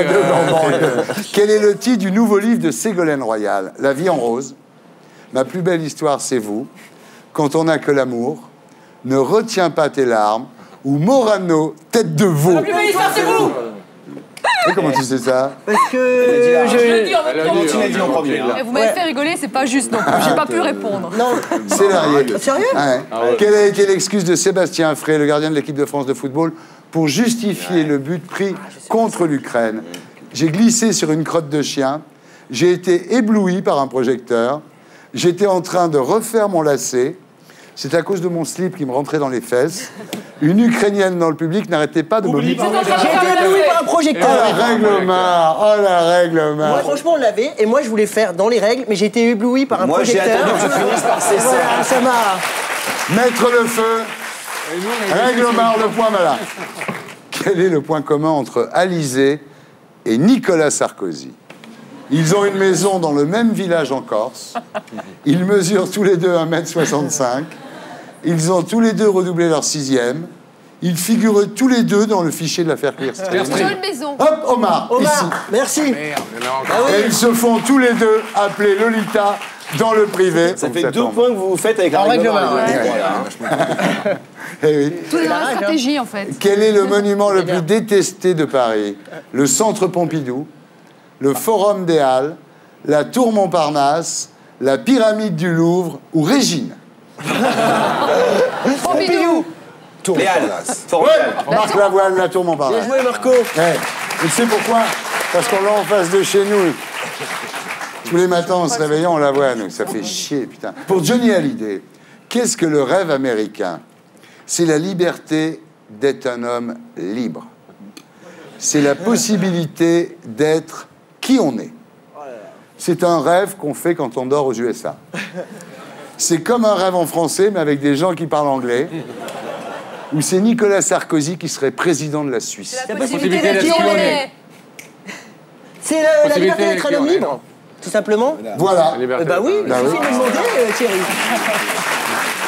Quel est le titre du nouveau livre de Ségolène Royal? La vie en rose. Ma plus belle histoire, c'est vous. quand on n'a que l'amour, ne retiens pas tes larmes, ou Morano, tête de veau. Le plus belle histoire, c'est vous. Et comment tu sais ça? Parce que je le dis en même temps. Tu l'as dit en premier. Et vous m'avez fait rigoler, c'est pas juste non plus. J'ai pas pu répondre. Non. C'est larrié. Sérieux? Ouais. Quelle a été l'excuse de Sébastien Frey, le gardien de l'équipe de France de football, pour justifier le but pris contre l'Ukraine? J'ai glissé sur une crotte de chien, j'ai été ébloui par un projecteur, j'étais en train de refaire mon lacet, c'est à cause de mon slip qui me rentrait dans les fesses. Une Ukrainienne dans le public n'arrêtait pas de me... J'ai été ébloui par un projecteur. Oh la règle Mar. Oh la règle Mar. Moi, franchement, on l'avait, et moi, je voulais faire dans les règles, mais j'ai été ébloui par un projecteur. Moi, j'ai attendu que tu finisses par cesser. Voilà, ça m'a... Mettre le feu. Règle Mar, le point malin. Quel est le point commun entre Alizé et Nicolas Sarkozy? Ils ont une maison dans le même village en Corse. Ils mesurent tous les deux 1m65. Ils ont tous les deux redoublé leur 6e. Ils figurent tous les deux dans le fichier de l'affaire Clearstream. Ils ont une maison. Hop, Omar, ici. Merci. Et ils se font tous les deux appeler Lolita dans le privé. Ça fait 2 points que vous faites avec la règle. Tout est dans la stratégie, en fait. Quel est le monument le plus détesté de Paris? Le Centre Pompidou, le Forum des Halles, la Tour Montparnasse, la Pyramide du Louvre ou Régine? Pompidou. Tour Montparnasse. Marc Lavoine, la Tour Montparnasse. Bien joué, Marco. Tu sais pourquoi? Parce qu'on l'a en face de chez nous. Tous les matins, en se réveillant, on la voit, nous. Ça fait chier, putain. Pour Johnny Hallyday, qu'est-ce que le rêve américain? C'est la liberté d'être un homme libre. C'est la possibilité d'être qui on est. C'est un rêve qu'on fait quand on dort aux USA. C'est comme un rêve en français, mais avec des gens qui parlent anglais. Ou c'est Nicolas Sarkozy qui serait président de la Suisse. C'est la possibilité d'être qui on est. C'est la liberté d'être un homme libre, tout simplement. Voilà. Bah oui, il suffit de me demander, Thierry.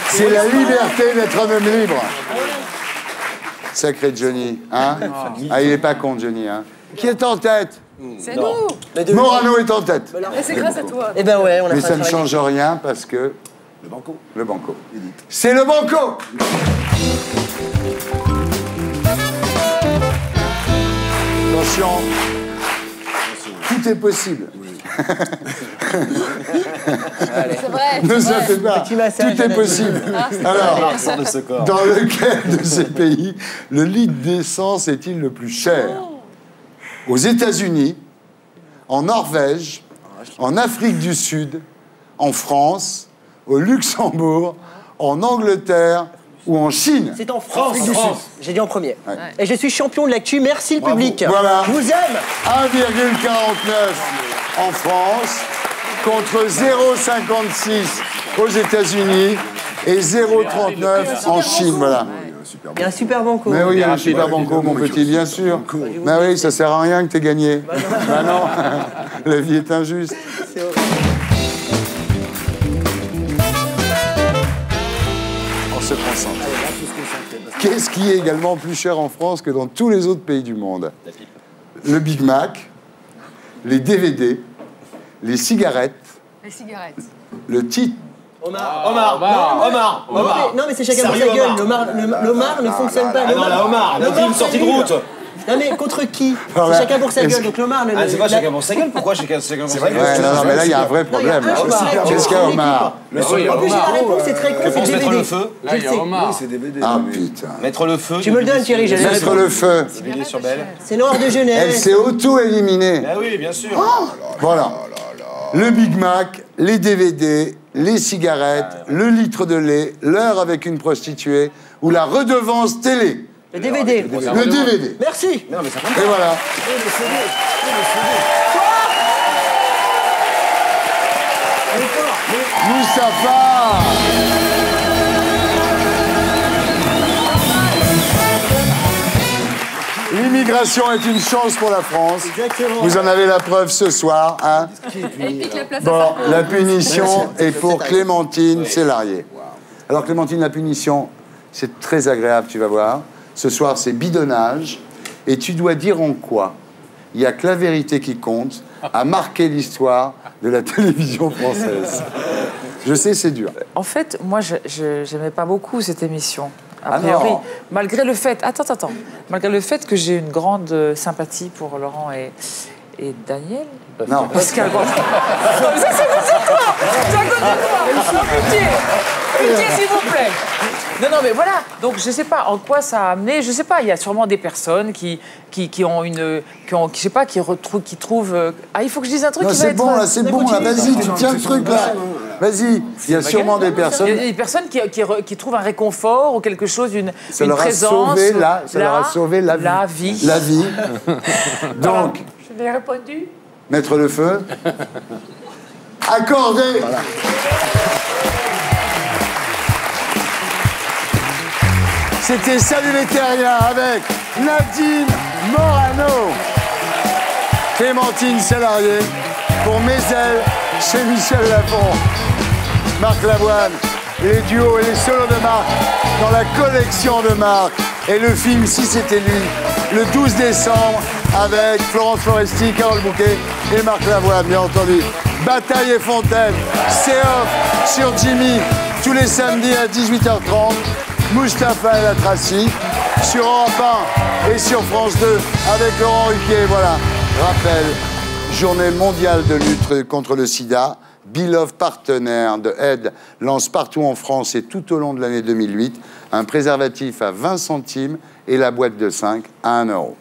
C'est la liberté d'être un homme libre. Sacré Johnny, hein? Ah, il est pas con, Johnny, hein? Qui est en tête? C'est nous. Morano est en tête. Et c'est grâce à toi. Eh ben ouais, on a Mais fait ça un ne travail. change rien parce que... Le banco. Le banco. C'est le banco. Attention. Tout est possible. C'est vrai. Ne sautez pas. Petit massage, Tout est possible. Alors, dans lequel de ces pays le litre d'essence est-il le plus cher? Aux États-Unis, en Norvège, en Afrique du Sud, en France, au Luxembourg, en Angleterre ou en Chine? C'est en France. J'ai dit en premier. Et je suis champion de l'actu. Merci le public. Voilà. Je vous aime. 1,49 en France contre 0,56 aux États-Unis et 0,39 en Chine. Voilà. Il y a un super banco. Mais oui, il y a un super banco, mon petit, bien sûr. Mais oui, ça sert à rien que t'aies gagné. Bah non, la vie est injuste. On se concentre. Qu'est-ce qui est également plus cher en France que dans tous les autres pays du monde? Le Big Mac, les DVD, les cigarettes, le titre. Omar. Non mais c'est chacun pour sa gueule. L'Omar ne fonctionne pas. Ah non, la Omar, la team sortie de route. Non mais contre qui? C'est chacun pour sa gueule. Donc l'Omar... Ah, c'est pas chacun pour sa gueule? Pourquoi chacun pour sa gueule? Non, mais là, il y a un vrai problème. Qu'est-ce qu'il y a, Omar? En plus, j'ai la réponse, c'est très con, c'est Mettre DVD. le feu. Je le sais. C'est DVD. Ah, putain. Mettre le feu. Tu me le donnes, Thierry, j'allais Mettre le feu. Sur Belle. C'est Noir de Elle Genève. s'est auto-éliminée. Ah oui, bien sûr. Voilà. Le Big Mac, les DVD, les cigarettes, le litre de lait, l'heure avec une prostituée ou la redevance télé. Le DVD. Le DVD. Merci. Et voilà. Moustapha. L'immigration est une chance pour la France. Exactement. Vous en avez la preuve ce soir, hein? Bon, la punition est pour Clémentine Célarier. Alors Clémentine, la punition, c'est très agréable, tu vas voir. Ce soir, c'est bidonnage. Et tu dois dire en quoi il n'y a que la vérité qui compte, à marquer l'histoire de la télévision française. Je sais, c'est dur. En fait, moi, je n'aimais pas beaucoup cette émission. A priori, malgré le fait... Attends. Malgré le fait que j'ai une grande sympathie pour Laurent et Daniel. Non. Pascal, bon. Ça, c'est toi. C'est à cause de toi. Pitié, s'il vous plaît. Non, mais voilà. Donc, je sais pas en quoi ça a amené. Je sais pas. Il y a sûrement des personnes qui ont une... je sais pas, qui trouvent... Ah, il faut que je dise un truc qui va être... Là, c'est bon, là. Vas-y, tu tiens le truc, là. Vas-y. Il y a sûrement des personnes... Il y a des personnes qui trouvent un réconfort ou quelque chose, une présence. Ça leur a sauvé la vie. La vie. Donc... Je l'ai répondu. Mettre le feu. Accorder. Voilà. C'était Salut les terriens avec Nadine Morano, Clémentine Salarié, pour Mes ailes chez Michel Lafon, Marc Lavoine, les duos et les solos de Marc dans la collection de Marc, et le film Si c'était lui, le 12 décembre, avec Florence Foresti, Carole Bouquet et Marc Lavoine, bien entendu. Bataille et Fontaine, c'est off sur Jimmy, tous les samedis à 18h30. Mustapha et la Tracy, sur Europe 1 et sur France 2, avec Laurent Ruquier. Voilà, rappel, journée mondiale de lutte contre le sida. Beloved, partenaire de Aide, lance partout en France et tout au long de l'année 2008 un préservatif à 20 centimes et la boîte de 5 à 1 €.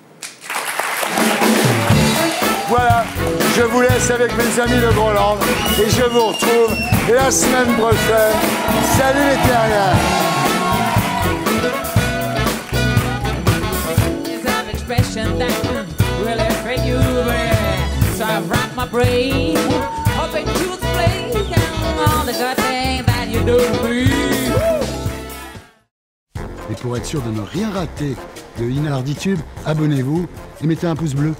Voilà, je vous laisse avec mes amis de Groland et je vous retrouve la semaine prochaine. Salut les terriens! That really hurt you, so I rock my brain, hoping to explain all the good things that you do to me. Et pour être sûr de ne rien rater de Inarditube, abonnez-vous et mettez un pouce bleu.